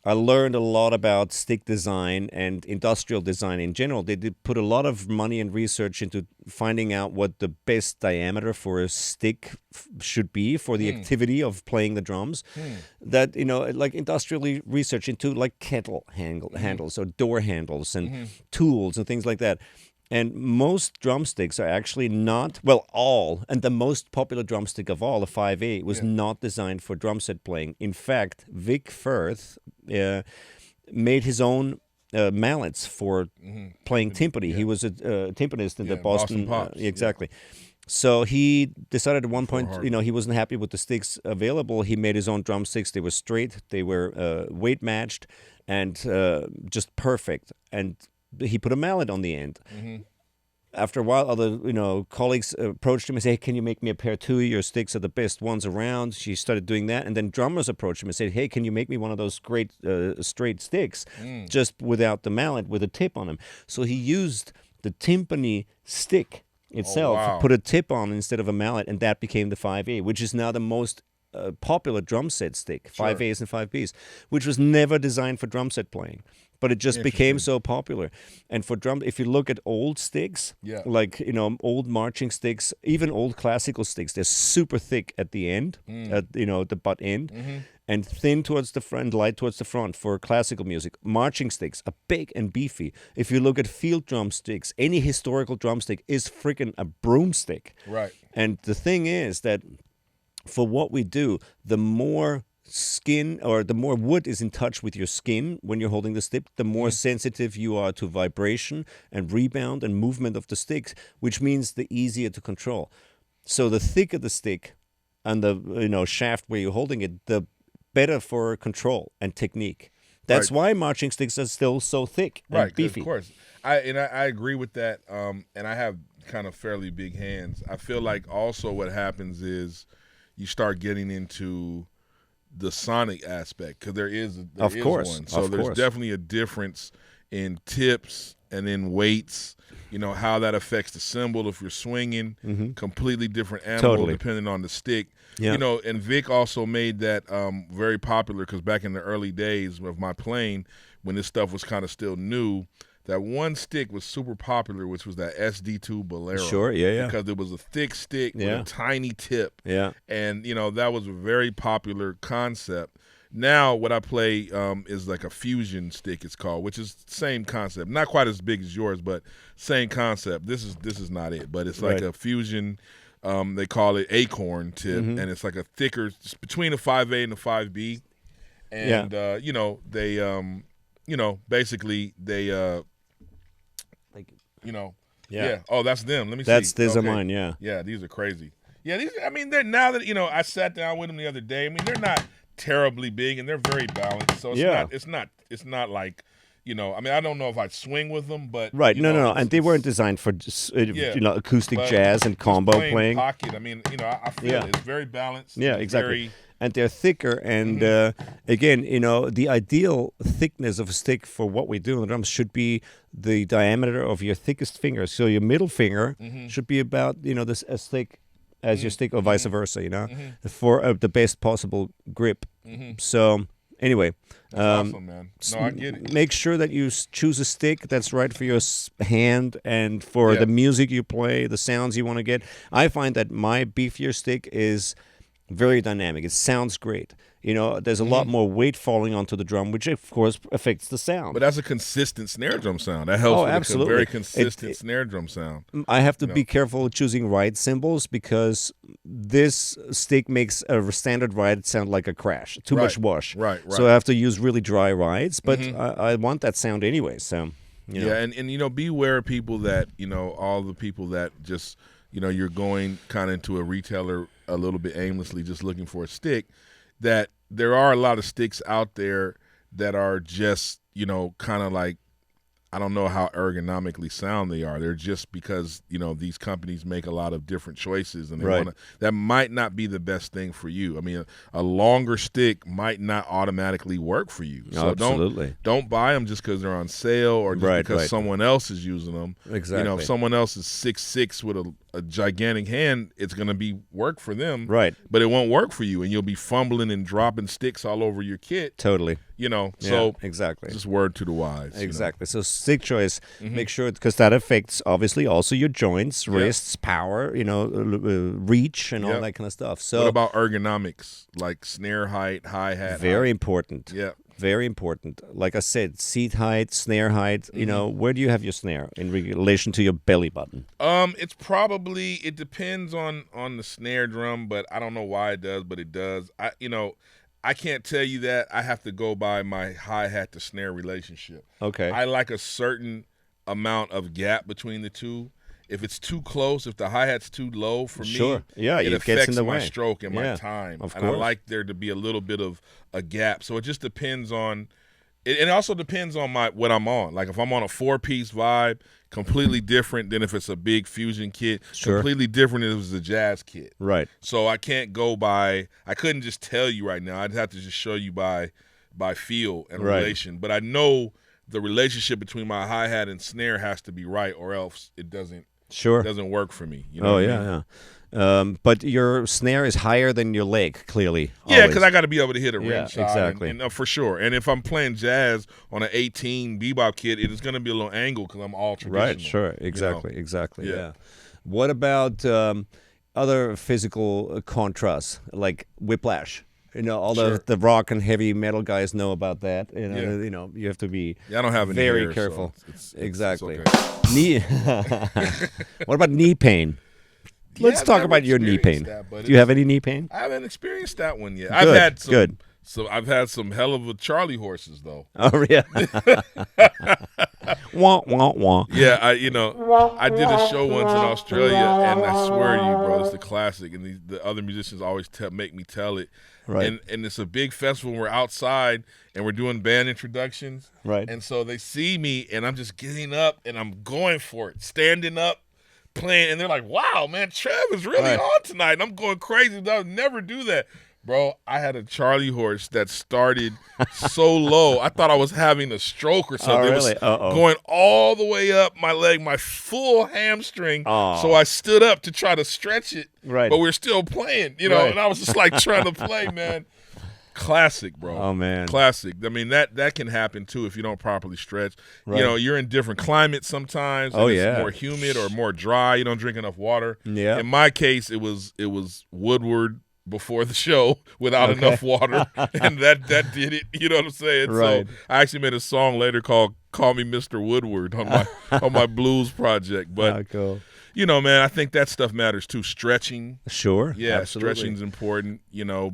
A: I learned a lot about stick design and industrial design in general. They did put a lot of money and research into finding out what the best diameter for a stick should be for the activity of playing the drums. That, like industrially research into like kettle handles or door handles and tools and things like that. And most drumsticks are actually not, well, and the most popular drumstick of all, the 5A, was not designed for drum set playing. In fact, Vic Firth made his own mallets for playing timpani. He was a timpanist in the Boston
B: Pops.
A: Exactly. So he decided at one point, he wasn't happy with the sticks available. He made his own drumsticks. They were straight, they were weight matched, and just perfect. And he put a mallet on the end. After a while, other colleagues approached him and said, "Hey, can you make me a pair too? Your sticks are the best ones around." She started doing that, and then drummers approached him and said, "Hey, can you make me one of those great straight sticks, just without the mallet, with a tip on them?" So he used the timpani stick itself, put a tip on instead of a mallet, and that became the 5A, which is now the most popular drum set stick, 5As and 5Bs, which was never designed for drum set playing. But it just became so popular. And for drum, if you look at old sticks, like, old marching sticks, even old classical sticks, they're super thick at the end, at the butt end, and thin towards the front, light towards the front for classical music. Marching sticks are big and beefy. If you look at field drumsticks, any historical drumstick is freaking a broomstick.
B: Right.
A: And the thing is that for what we do, the more skin or the more wood is in touch with your skin when you're holding the stick, the more sensitive you are to vibration and rebound and movement of the sticks, which means the easier to control. So the thicker the stick and the shaft where you're holding it, the better for control and technique. That's why marching sticks are still so thick and beefy.
B: Of course. I agree with that. And I have kind of fairly big hands. I feel like also what happens is you start getting into the sonic aspect, because there is one. So there's definitely a difference in tips and in weights, how that affects the cymbal if you're swinging. Completely different animal depending on the stick. And Vic also made that very popular, because back in the early days of my playing, when this stuff was kind of still new, that one stick was super popular, which was that SD2 Bolero.
A: Sure, yeah.
B: Because it was a thick stick with a tiny tip.
A: Yeah.
B: And, that was a very popular concept. Now what I play is like a fusion stick, it's called, which is the same concept. Not quite as big as yours, but same concept. This is not it, but it's like a fusion. They call it acorn tip, and it's like a thicker, it's between a 5A and a 5B. And, basically they Oh, that's them. Let me see.
A: These are mine, yeah.
B: Yeah, these are crazy. Yeah, they're now that, I sat down with them the other day. I mean, they're not terribly big, and they're very balanced. So it's not like, I don't know if I'd swing with them, but
A: no. And they weren't designed for acoustic jazz and combo playing.
B: Pocket. I mean, I feel it. It's very balanced.
A: Yeah, exactly. And they're thicker, and again, the ideal thickness of a stick for what we do on the drums should be the diameter of your thickest finger. So your middle finger should be about as thick as your stick, or vice versa. For the best possible grip. So anyway,
B: that's awesome, man. No, I get it.
A: Make sure that you choose a stick that's right for your hand and for the music you play, the sounds you want to get. I find that my beefier stick is very dynamic. It sounds great. There's a lot more weight falling onto the drum, which of course affects the sound.
B: But that's a consistent snare drum sound. That helps with
A: absolutely.
B: a very consistent snare drum sound.
A: I have to be careful choosing ride cymbals, because this stick makes a standard ride sound like a crash. Too much wash.
B: Right.
A: So I have to use really dry rides, but I want that sound anyway. So
B: and beware of people that, all the people that just, you're going kind of into a retailer a little bit aimlessly, just looking for a stick, that there are a lot of sticks out there that are just, kind of like, I don't know how ergonomically sound they are. They're just because, these companies make a lot of different choices, and they that might not be the best thing for you. I mean, a longer stick might not automatically work for you. So don't buy them just because they're on sale, or just because someone else is using them.
A: Exactly.
B: If someone else is 6'6" with a gigantic hand, it's going to be work for them.
A: Right.
B: But it won't work for you, and you'll be fumbling and dropping sticks all over your kit.
A: Totally.
B: So
A: exactly.
B: just word to the wise.
A: Exactly. So stick choice, make sure, because that affects obviously also your joints, wrists, power, reach, and all that kind of stuff. So
B: what about ergonomics, like snare height, hi-hat?
A: Very important.
B: Yeah.
A: Very important. Like I said, seat height, snare height. Where do you have your snare in relation to your belly button?
B: It depends on the snare drum, but I don't know why it does, but it does. I can't tell you that. I have to go by my hi-hat to snare relationship.
A: Okay.
B: I like a certain amount of gap between the two. If it's too close, if the hi-hat's too low for me, it affects my stroke and my time.
A: Of course.
B: And I like there to be a little bit of a gap. So it just depends on it also depends on what I'm on. Like if I'm on a 4-piece vibe, completely different than if it's a big fusion kit.
A: Sure.
B: Completely different if it was a jazz kit.
A: Right.
B: So I can't go by – I couldn't just tell you right now. I'd have to just show you by feel and relation. But I know the relationship between my hi-hat and snare has to be right, or else it doesn't work for me. You know
A: yeah. But your snare is higher than your leg, clearly.
B: Yeah, because I got to be able to hit a rim shot.
A: Exactly.
B: And for sure. And if I'm playing jazz on an 18 bebop kit, it is going to be a little angle because I'm all traditional.
A: Right, sure. Exactly. Yeah. What about other physical contrasts, like whiplash? All the rock and heavy metal guys know about that. You have to be
B: I don't have any
A: very
B: hair,
A: careful.
B: So it's
A: exactly.
B: okay.
A: Knee. What about knee pain? Let's talk about your knee pain. Do you have any knee pain?
B: I haven't experienced that one yet.
A: Good.
B: So I've had some hell of a Charlie horses though.
A: Oh yeah. Wah wah wah.
B: Yeah, I did a show once in Australia, and I swear to you, bro, it's the classic. And the other musicians always make me tell it.
A: Right.
B: And it's a big festival. We're outside and we're doing band introductions.
A: Right.
B: And so they see me, and I'm just getting up and I'm going for it, standing up, playing, and they're like, "Wow, man, Trev is really on tonight." And I'm going crazy. I would never do that. Bro, I had a Charlie horse that started so low. I thought I was having a stroke or something.
A: Oh, really?
B: It was going all the way up my leg, my full hamstring. So I stood up to try to stretch it.
A: Right.
B: But we're still playing, and I was just like trying to play, man. Classic, bro.
A: Oh, man.
B: Classic. I mean, that can happen, too, if you don't properly stretch.
A: Right.
B: You're in different climates sometimes. And it's more humid or more dry. You don't drink enough water.
A: Yeah.
B: In my case, it was Woodward before the show without enough water, and that did it. You know what I'm saying?
A: Right.
B: So I actually made a song later called "Call Me Mr. Woodward" on my blues project. But
A: cool.
B: Man, I think that stuff matters too. Stretching,
A: sure,
B: yeah,
A: absolutely.
B: stretching's important.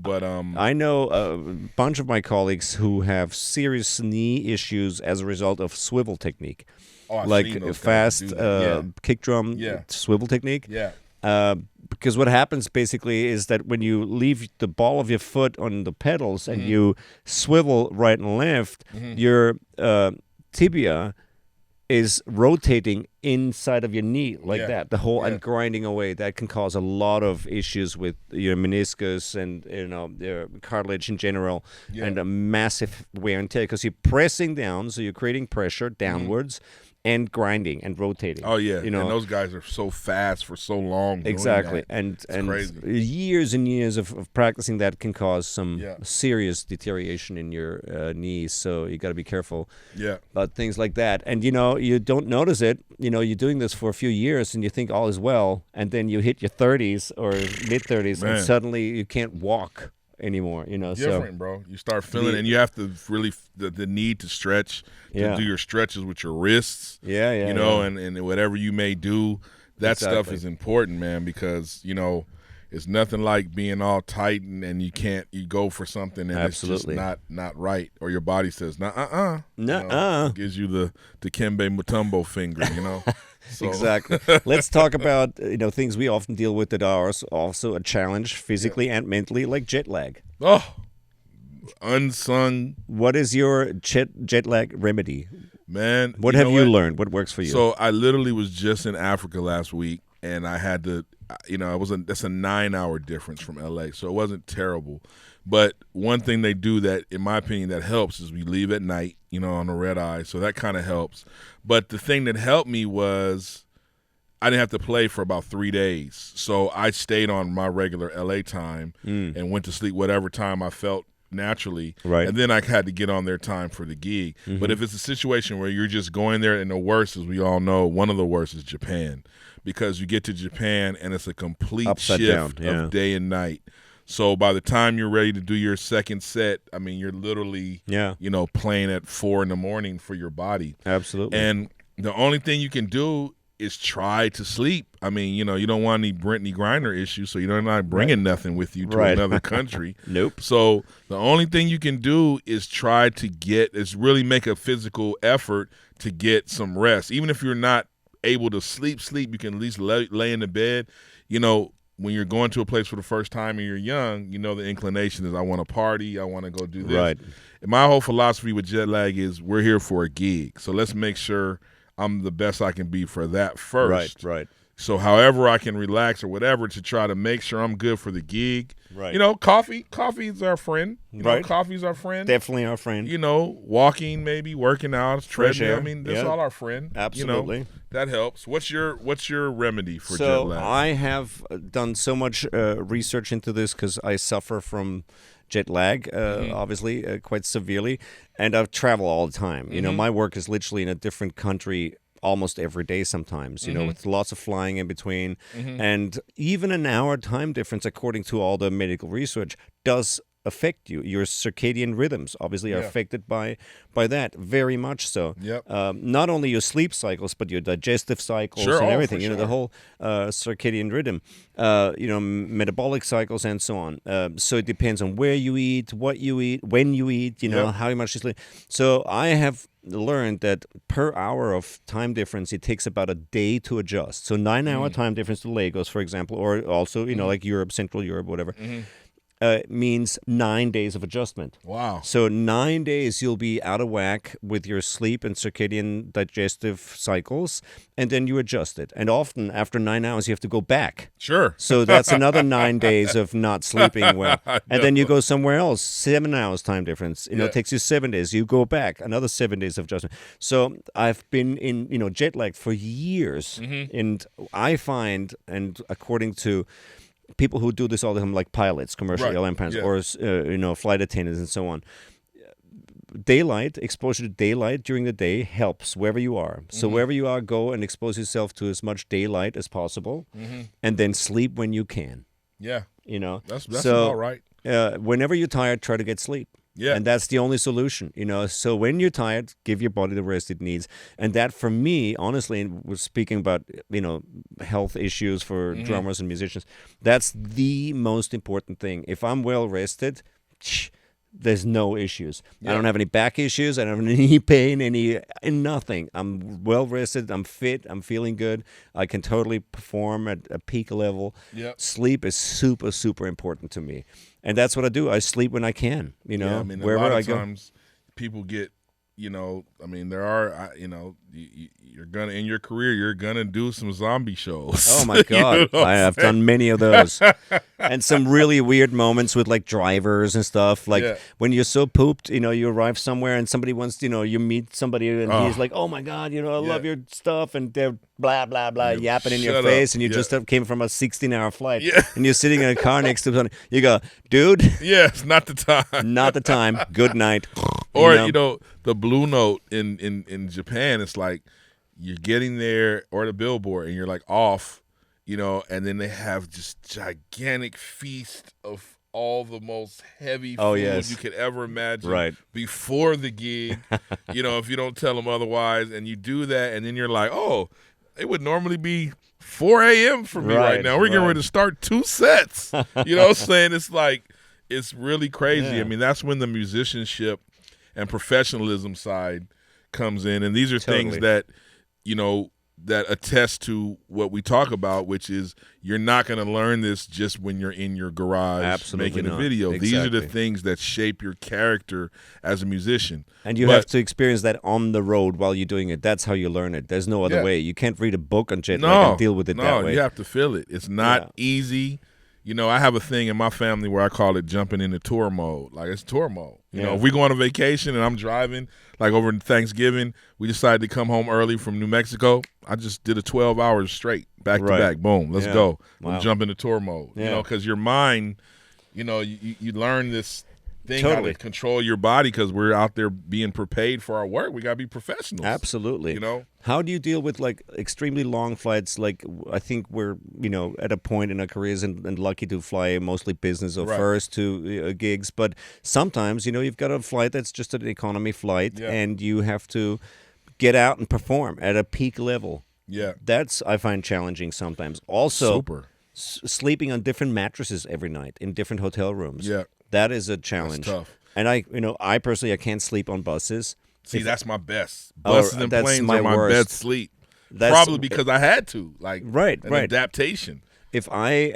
B: But
A: I know a bunch of my colleagues who have serious knee issues as a result of swivel technique,
B: I've seen those
A: fast
B: guys do that.
A: kick drum swivel technique.
B: Yeah.
A: Because what happens basically is that when you leave the ball of your foot on the pedals and you swivel right and left, your tibia is rotating inside of your knee like that. The whole and grinding away. That can cause a lot of issues with your meniscus and your cartilage in general, and a massive wear and tear because you're pressing down, so you're creating pressure downwards. And grinding and rotating.
B: Oh yeah, and those guys are so fast for so long.
A: Exactly,
B: and crazy.
A: Years and years of practicing that can cause some serious deterioration in your knees. So you got to be careful about things like that. And you don't notice it. You're doing this for a few years and you think all is well, and then you hit your 30s or mid 30s, and suddenly you can't walk anymore.
B: Different, bro. You start feeling, and you have to really the need to stretch, to do your stretches with your wrists. And whatever you may do, that stuff is important, man, because it's nothing like being all tight and you go for something and it's just not right, or your body says gives you the Dikembe Mutombo finger. So.
A: Exactly. Let's talk about things we often deal with that are also a challenge physically and mentally, like jet lag.
B: Oh, unsung.
A: What is your jet lag remedy,
B: man?
A: What have you learned? What works for you?
B: So I literally was just in Africa last week, and I had to. That's a 9-hour difference from LA, so it wasn't terrible. But one thing they do that, in my opinion, that helps is we leave at night, on the red eye, so that kind of helps. But the thing that helped me was I didn't have to play for about 3 days. So I stayed on my regular LA time and went to sleep whatever time I felt naturally.
A: Right.
B: And then I had to get on their time for the gig. But if it's a situation where you're just going there, and the worst, as we all know, one of the worst is Japan. Because you get to Japan and it's a complete
A: Upside
B: shift
A: down, yeah.
B: of day and night. So by the time you're ready to do your second set, I mean, you're literally, playing at 4 a.m. for your body.
A: Absolutely.
B: And the only thing you can do is try to sleep. I mean, you don't want any Brittany Griner issues, so you're not bringing nothing with you to another country.
A: Nope.
B: So the only thing you can do is try to really make a physical effort to get some rest. Even if you're not able to sleep, you can at least lay in the bed. When you're going to a place for the first time and you're young, the inclination is I want to party, I want to go do this.
A: Right.
B: And my whole philosophy with jet lag is we're here for a gig. So let's make sure I'm the best I can be for that first.
A: Right.
B: So however I can relax or whatever to try to make sure I'm good for the gig.
A: Right.
B: Coffee is our friend.
A: Right.
B: Coffee's our friend.
A: Definitely our friend.
B: Walking, maybe working out, treadmill. I mean, that's all our friend.
A: Absolutely.
B: That helps. What's your remedy for jet lag?
A: So I have done so much research into this because I suffer from jet lag, obviously, quite severely, and I travel all the time. My work is literally in a different country almost every day sometimes, with lots of flying in between. And even an hour time difference, according to all the medical research, does affect you. Your circadian rhythms obviously are affected by that, very much so.
B: Yep.
A: Not only your sleep cycles, but your digestive cycles and everything, the whole circadian rhythm, metabolic cycles and so on. So it depends on where you eat, what you eat, when you eat, how much you sleep. So I have learned that per hour of time difference, it takes about a day to adjust. So 9-hour time difference to Lagos, for example, or also, like Europe, Central Europe, whatever. Means 9 days of adjustment.
B: Wow.
A: So 9 days you'll be out of whack with your sleep and circadian digestive cycles, and then you adjust it. And often after 9 hours you have to go back.
B: Sure.
A: So that's another 9 days of not sleeping well. And then you go somewhere else, 7 hours time difference. It takes you 7 days. You go back, another 7 days of adjustment. So I've been in jet lag for years. And I find, and according to people who do this all the time, like pilots, commercial airline pilots, or flight attendants and so on. Daylight, exposure to daylight during the day helps wherever you are. So wherever you are, go and expose yourself to as much daylight as possible, and then sleep when you can.
B: Yeah. That's
A: so,
B: about right.
A: Whenever you're tired, try to get sleep.
B: Yeah.
A: And that's the only solution, So when you're tired, give your body the rest it needs. And that, for me, honestly, and we're speaking about, health issues for drummers and musicians, that's the most important thing. If I'm well rested, there's no issues. I don't have any back issues. I don't have any pain, nothing. I'm well rested. I'm fit. I'm feeling good. I can totally perform at a peak level.
B: Yep.
A: Sleep is super, super important to me. And that's what I do. I sleep when I can, wherever
B: a lot
A: I
B: of
A: go.
B: times people get, there are, you're going to, in your career, you're going to do some zombie shows.
A: Oh, my God. I have done many of those. And some really weird moments with, like, drivers and stuff. Like, when you're so pooped, you arrive somewhere and somebody wants, you meet somebody and he's like, oh, my God, I love your stuff. And they're blah, blah, blah, yapping in your face. And you just came from a 16-hour flight.
B: Yeah.
A: And you're sitting in a car next to somebody. You go, dude.
B: Yeah, it's not the time.
A: Not the time. Good night.
B: Or, the Blue Note in Japan, it's like you're getting there, or the billboard, and you're like off, and then they have just gigantic feast of all the most heavy food you could ever imagine before the gig, if you don't tell them otherwise, and you do that, and then you're like, oh, it would normally be 4 a.m. for me right now. We're getting ready to start 2 sets. You know what I'm saying? It's like, it's really crazy.
A: Yeah.
B: I mean, that's when the musicianship and professionalism side comes in, and these are things that that attest to what we talk about, which is you're not going to learn this just when you're in your garage making a video.
A: Exactly.
B: These are the things that shape your character as a musician,
A: and you have to experience that on the road while you're doing it. That's how you learn it. There's no other way. You can't read a book on jet lag and deal with it that way.
B: No, you have to feel it. It's not easy. I have a thing in my family where I call it jumping into tour mode. Like, it's tour mode. If we go on a vacation and I'm driving, like over Thanksgiving, we decided to come home early from New Mexico. I just did a 12 hours straight. back to
A: Right.
B: back, boom, let's
A: Yeah.
B: go.
A: Wow.
B: I'm jump into tour mode.
A: Yeah.
B: You know, because your mind, you learn this thing how
A: Totally.
B: to control your body because we're out there being prepared for our work. We got to be professionals.
A: Absolutely.
B: You know?
A: How do you deal with like extremely long flights? Like I think we're at a point in our careers and lucky to fly mostly business or
B: Right.
A: first to gigs, but sometimes you've got a flight that's just an economy flight,
B: Yeah.
A: and you have to get out and perform at a peak level.
B: Yeah.
A: That's I find challenging sometimes. Also,
B: Super.
A: sleeping on different mattresses every night in different hotel rooms.
B: Yeah.
A: That is a challenge.
B: That's tough.
A: And I personally I can't sleep on buses.
B: See, that's my best.
A: Oh,
B: Buses and
A: that's
B: planes
A: my
B: are my
A: worst.
B: best sleep.
A: That's-
B: Probably because I had to. Like,
A: Right,
B: an
A: right.
B: adaptation.
A: If I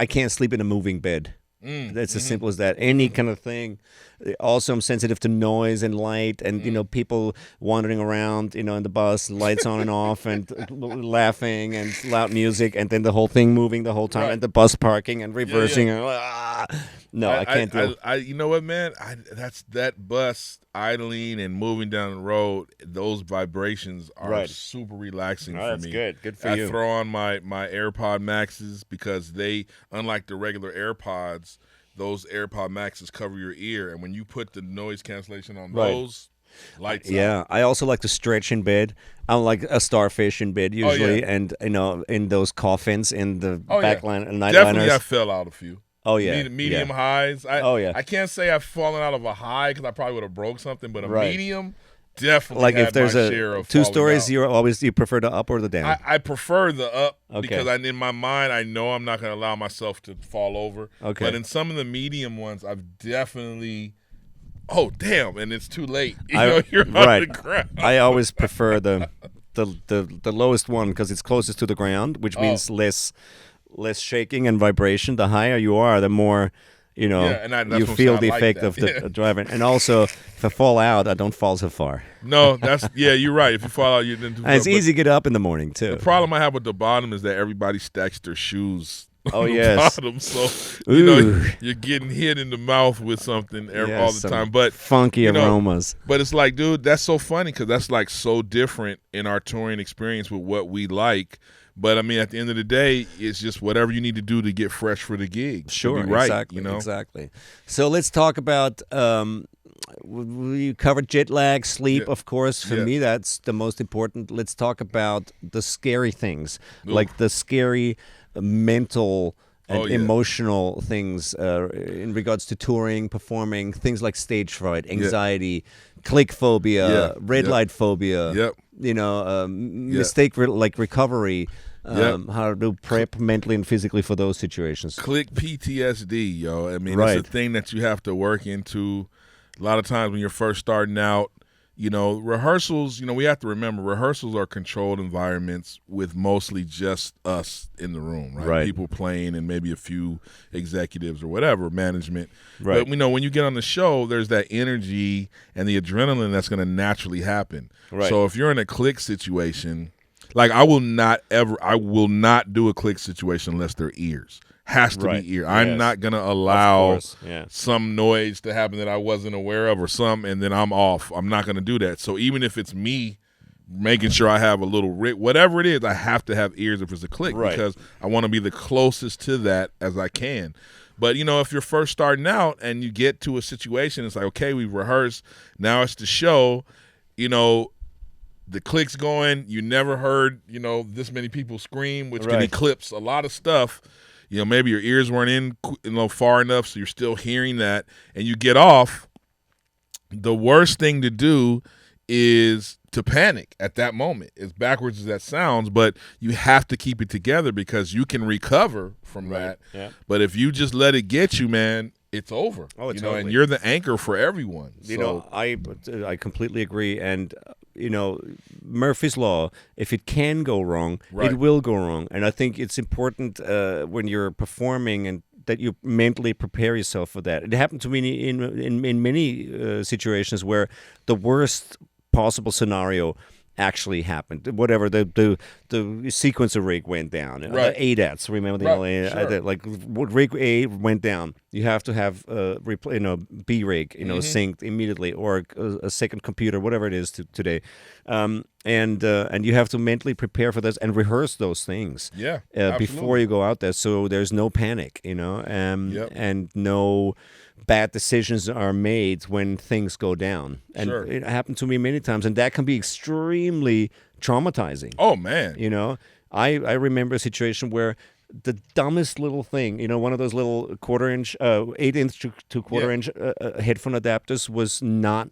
A: can't sleep in a moving bed. That's as simple as that. Any kind of thing. Also, I'm sensitive to noise and light, and people wandering around, in the bus, lights on and off, and laughing and loud music, and then the whole thing moving the whole time,
B: Right.
A: and the bus parking and reversing.
B: Yeah.
A: No, I can't do.
B: You know what, man? That's that bus idling and moving down the road. Those vibrations are
A: Right.
B: super relaxing
A: Oh,
B: for
A: that's
B: me.
A: good. Good for
B: I
A: you.
B: throw on my AirPod Maxes because they, unlike the regular AirPods, those AirPod Maxes cover your ear, and when you put the noise cancellation on
A: Right.
B: those, lights out.
A: Yeah, I also like to stretch in bed. I'm like a starfish in bed usually, and in those coffins in the
B: Oh, yeah.
A: backline
B: Definitely, I
A: nightliners.
B: fell out a few.
A: Oh yeah,
B: Medium
A: yeah.
B: highs.
A: Oh, yeah.
B: I can't say I've fallen out of a high because I probably would have broke something, but a
A: Right.
B: medium definitely
A: Like
B: had
A: if there's
B: my share
A: a
B: of
A: two
B: falling
A: stories,
B: out.
A: you prefer the up or the down?
B: I prefer the up
A: Okay.
B: because in my mind I know I'm not going to allow myself to fall over.
A: Okay.
B: But in some of the medium ones, I've definitely. Oh damn! And it's too late. You're on
A: right.
B: the ground.
A: I always prefer the lowest one because it's closest to the ground, which means less shaking and vibration. The higher you are, the more
B: and that's
A: you
B: what
A: feel
B: I'm
A: the
B: like
A: effect
B: that.
A: of the
B: Yeah.
A: driving. And also, if I fall out, I don't fall so far.
B: No, you're right. If you fall out, you didn't.
A: And it's easy to get up in the morning too.
B: The problem I have with the bottom is that everybody stacks their shoes
A: Oh,
B: on the
A: yes.
B: bottom, so
A: Ooh.
B: you're getting hit in the mouth with something all the
A: some
B: time. But
A: funky
B: you know,
A: aromas.
B: But it's like, dude, that's so funny because that's like so different in our touring experience with what we like. But I mean, at the end of the day, it's just whatever you need to do to get fresh for the gig. to
A: Sure,
B: be right,
A: exactly,
B: you know?
A: exactly. So let's talk about. We covered jet lag, sleep,
B: Yeah.
A: of course. For
B: Yeah.
A: me, that's the most important. Let's talk about the scary things,
B: Oof.
A: like the scary mental and
B: Oh, yeah.
A: emotional things in regards to touring, performing, things like stage fright, anxiety, click phobia,
B: Yeah.
A: red
B: Yep.
A: light phobia.
B: Yep.
A: Mistake like recovery.
B: Yep.
A: How to prep mentally and physically for those situations.
B: Click PTSD, yo. I mean,
A: Right.
B: it's a thing that you have to work into. A lot of times when you're first starting out, rehearsals, we have to remember rehearsals are controlled environments with mostly just us in the room, right?
A: Right.
B: People playing and maybe a few executives or whatever, management.
A: Right.
B: But, when you get on the show, there's that energy and the adrenaline that's going to naturally happen.
A: Right.
B: So if you're in a click situation, like I will not do a click situation unless they're ears. Has to
A: Right.
B: be ear. I'm
A: Yes.
B: not going to allow
A: course, yeah.
B: some noise to happen that I wasn't aware of and then I'm off. I'm not going to do that. So even if it's me making sure I have a little whatever it is, I have to have ears if it's a click
A: Right.
B: because I want to be the closest to that as I can. But, if you're first starting out and you get to a situation, it's like, okay, we've rehearsed. Now it's the show, the click's going. You never heard, this many people scream, which can
A: Right.
B: eclipse a lot of stuff. Maybe your ears weren't in far enough, so you're still hearing that, and you get off. The worst thing to do is to panic at that moment. As backwards as that sounds, but you have to keep it together because you can recover from that.
A: Yeah.
B: But if you just let it get you, man, it's over.
A: Oh,
B: and
A: totally.
B: you're the anchor for everyone.
A: I completely agree. And Murphy's Law, if it can go wrong,
B: Right.
A: it will go wrong. And I think it's important when you're performing and that you mentally prepare yourself for that. It happened to me in many situations where the worst possible scenario actually happened. Whatever the sequencer rig went down.
B: Right.
A: ADATs, remember the
B: Right, sure.
A: like what rig A went down. You have to have B rig, synced immediately, or a second computer, whatever it is today. and you have to mentally prepare for this and rehearse those things
B: Yeah,
A: before
B: absolutely.
A: you go out there, so there's no panic,
B: Yep.
A: and no bad decisions are made when things go down. And
B: Sure.
A: it happened to me many times, and that can be extremely traumatizing.
B: Oh man.
A: You know, I remember a situation where the dumbest little thing, one of those little quarter-inch, 8-inch to
B: Yeah.
A: quarter-inch headphone adapters was not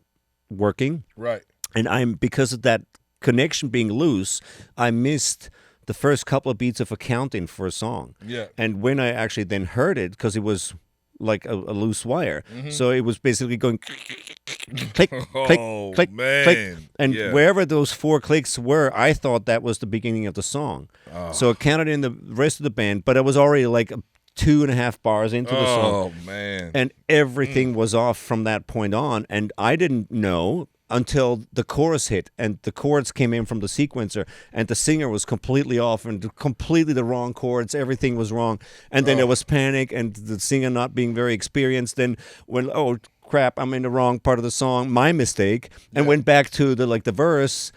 A: working,
B: Right.
A: and because of that connection being loose, I missed the first couple of beats of accounting for a song.
B: Yeah.
A: And when I actually then heard it, because it was like a loose wire,
B: Mm-hmm.
A: so it was basically going click, click,
B: Oh
A: click, click,
B: man.
A: and
B: Yeah.
A: wherever those 4 clicks were, I thought that was the beginning of the song.
B: Oh.
A: So it counted in the rest of the band, but I was already like 2.5 bars into the song,
B: Oh man.
A: and everything was off from that point on. And I didn't know until the chorus hit and the chords came in from the sequencer, and the singer was completely off and completely the wrong chords. Everything was wrong, and then there was panic and the singer not being very experienced. Then when, oh crap, I'm in the wrong part of the song, my mistake, and went back to the verse,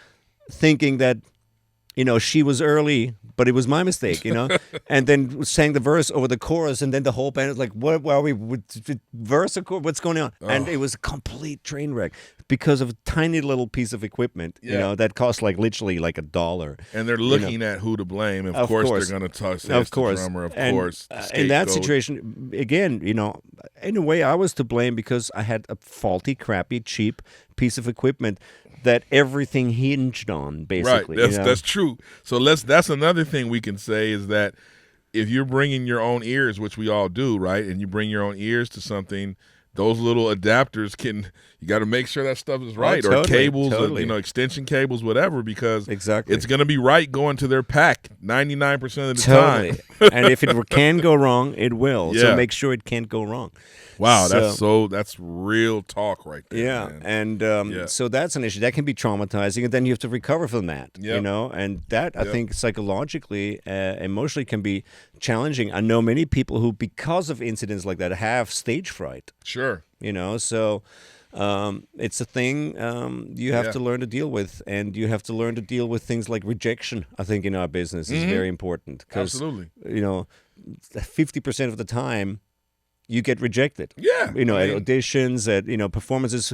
A: thinking that she was early, but it was my mistake, and then sang the verse over the chorus, and then the whole band is like, what are we, verse or chorus, what's going on? And it was a complete train wreck because of a tiny little piece of equipment, that cost literally like $1.
B: And they're looking at who to blame. Of course, they're going to say
A: Of
B: it's the
A: course.
B: drummer. Of
A: And,
B: course,
A: in that
B: scapegoat.
A: situation, again, in a way, I was to blame because I had a faulty, crappy, cheap piece of equipment that everything hinged on, basically.
B: Right, that's true. So that's another thing we can say is that if you're bringing your own ears, which we all do, right, and you bring your own ears to something, those little adapters you got to make sure that stuff is right,
A: totally,
B: or cables,
A: totally.
B: or, extension cables, whatever, because
A: Exactly.
B: it's going to be right going to their pack 99% of the
A: Totally.
B: time.
A: And if it can go wrong, it will.
B: Yeah.
A: So make sure it can't go wrong.
B: Wow,
A: So-
B: that's real talk right there.
A: Yeah,
B: man.
A: and so that's an issue that can be traumatizing, and then you have to recover from that.
B: Yep.
A: And that I
B: Yep.
A: think psychologically, emotionally, can be challenging. I know many people who, because of incidents like that, have stage fright.
B: Sure.
A: So it's a thing you have
B: Yeah.
A: to learn to deal with, and you have to learn to deal with things like rejection. I think in our business is very important because
B: Absolutely.
A: 50% of the time you get rejected.
B: Yeah.
A: At auditions, at performances.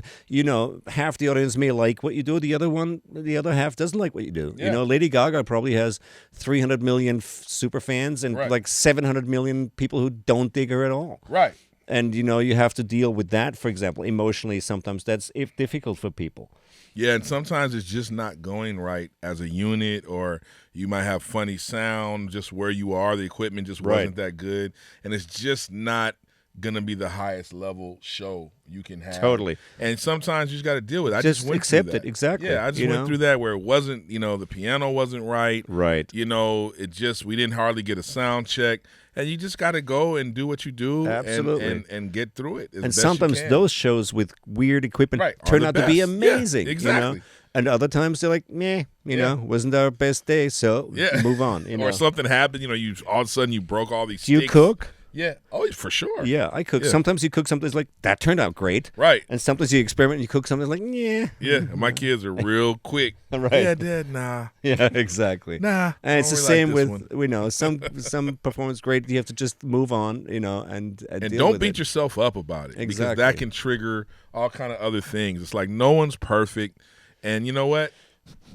A: Half the audience may like what you do, the other half doesn't like what you do.
B: Yeah.
A: Lady Gaga probably has 300 million super fans and
B: Right.
A: like 700 million people who don't dig her at all.
B: Right.
A: And you have to deal with that, for example, emotionally. Sometimes that's difficult for people.
B: Yeah, and sometimes it's just not going right as a unit, or you might have funny sound just where you are. The equipment just wasn't that good, and it's just not going to be the highest level show you can have.
A: Totally.
B: And sometimes you just got to deal with it. I
A: Just
B: just went
A: accept
B: through
A: it,
B: that.
A: exactly,
B: Yeah, I just went through that where it wasn't, the piano wasn't right.
A: Right.
B: We didn't hardly get a sound check. And you just got to go and do what you do.
A: Absolutely.
B: And get through it as
A: And
B: best you
A: sometimes
B: can.
A: those shows with weird equipment
B: Right, are
A: turn
B: the
A: out to be
B: best.
A: amazing.
B: Yeah, exactly.
A: And other times they're like, meh, wasn't our best day, so
B: Yeah.
A: move on.
B: Or something happened, you all of a sudden you broke all these
A: Do you
B: sticks.
A: cook?
B: Yeah. Oh, for sure.
A: Yeah, I cook.
B: Yeah.
A: Sometimes you cook something that's like, that turned out great.
B: Right.
A: And sometimes you experiment and you cook something like, yeah.
B: Yeah. And my kids are real quick.
A: Right.
B: Yeah, Dad, nah.
A: Yeah, exactly.
B: Nah.
A: And it's
B: I
A: the
B: don't really
A: same
B: like
A: with,
B: this one.
A: some performance great. You have to just move on, and
B: And
A: deal
B: don't
A: with
B: beat
A: it.
B: yourself up about it. Because
A: Exactly.
B: that can trigger all kind of other things. It's like no one's perfect. And you know what?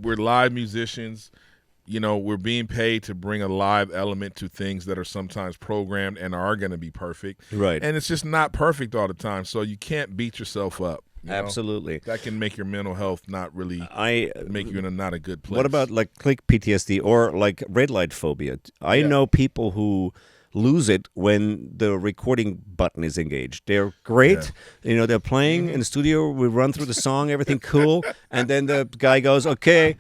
B: We're live musicians. We're being paid to bring a live element to things that are sometimes programmed and are going to be perfect.
A: Right.
B: And it's just not perfect all the time. So you can't beat yourself up.
A: Absolutely.
B: That can make your mental health not really make you in not a good place.
A: What about like click PTSD or like red light phobia? I know people who lose it when the recording button is engaged. They're great. They're playing in the studio. We run through the song, everything cool. And then the guy goes, okay,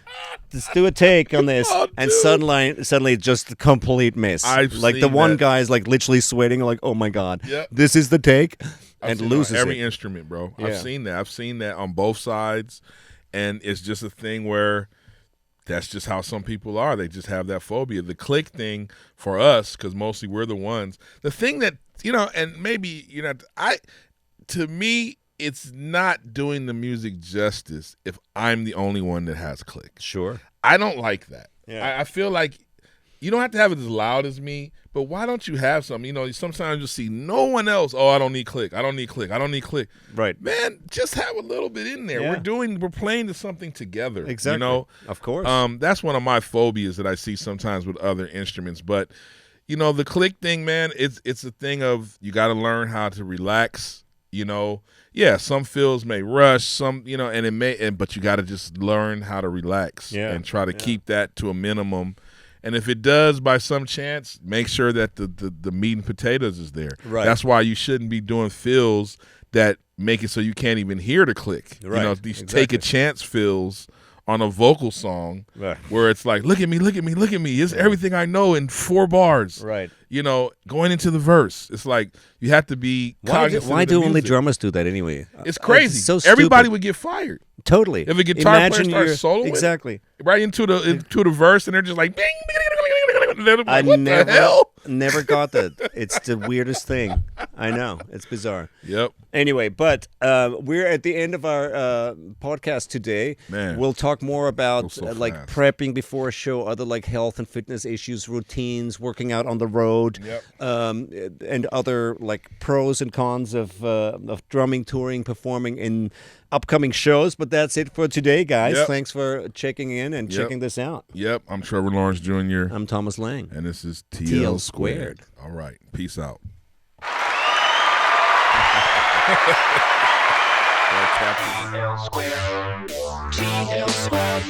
A: let's do a take on this.
B: Oh,
A: and
B: dude.
A: suddenly it's just a complete miss.
B: I've
A: like the
B: seen
A: one
B: that.
A: guy is like literally sweating, like, oh my God,
B: Yep.
A: this is the take.
B: I've
A: And
B: seen
A: loses
B: every
A: it.
B: instrument, bro.
A: Yeah.
B: I've seen that. I've seen that on both sides. And it's just a thing where that's just how some people are. They just have that phobia. The click thing for us, because mostly we're the ones. The thing that, and maybe, to me, it's not doing the music justice if I'm the only one that has click.
A: Sure.
B: I don't like that.
A: Yeah.
B: I feel like you don't have to have it as loud as me, but why don't you have something? You know, sometimes you see no one else. Oh, I don't need click. I don't need click. I don't need click.
A: Right.
B: Man, just have a little bit in there.
A: Yeah.
B: We're playing to something together.
A: Exactly.
B: You know,
A: of course.
B: That's one of my phobias that I see sometimes with other instruments. But you know, the click thing, man, it's a thing of you got to learn how to relax. You know, yeah, some fills may rush, some, you know, and it may, but you got to just learn how to relax and try to keep that to a minimum. And if it does by some chance, make sure that the meat and potatoes is there.
A: Right.
B: That's why you shouldn't be doing fills that make it so you can't even hear the click.
A: Right.
B: You know, these take a chance fills on a vocal song where it's like, look at me, look at me, look at me. It's everything I know in 4 bars.
A: Right.
B: You know, going into the verse. It's like you have to be cognizant
A: Why
B: of the
A: do only
B: music.
A: drummers do that anyway?
B: It's crazy.
A: It's so
B: Everybody
A: stupid.
B: would get fired.
A: Totally.
B: If a guitar player starts soloing
A: exactly.
B: right into the verse and they're just like, bing, like,
A: I
B: what the hell?
A: never got that. It's the weirdest thing. I know. It's bizarre.
B: Yep.
A: Anyway, but we're at the end of our podcast today.
B: Man.
A: We'll talk more about
B: So
A: like
B: fast.
A: prepping before a show, other like health and fitness issues, routines, working out on the road, and other like pros and cons of drumming, touring, performing in upcoming shows. But that's it for today, guys.
B: Yep.
A: Thanks for checking in and checking this out.
B: Yep. I'm Trevor Lawrence Jr.
A: I'm Thomas Lang.
B: And this is
A: TL
B: TL
A: squared.
B: All right. Peace out.
C: TL squared. TL squared.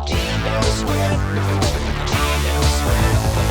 C: TL squared. TL squared.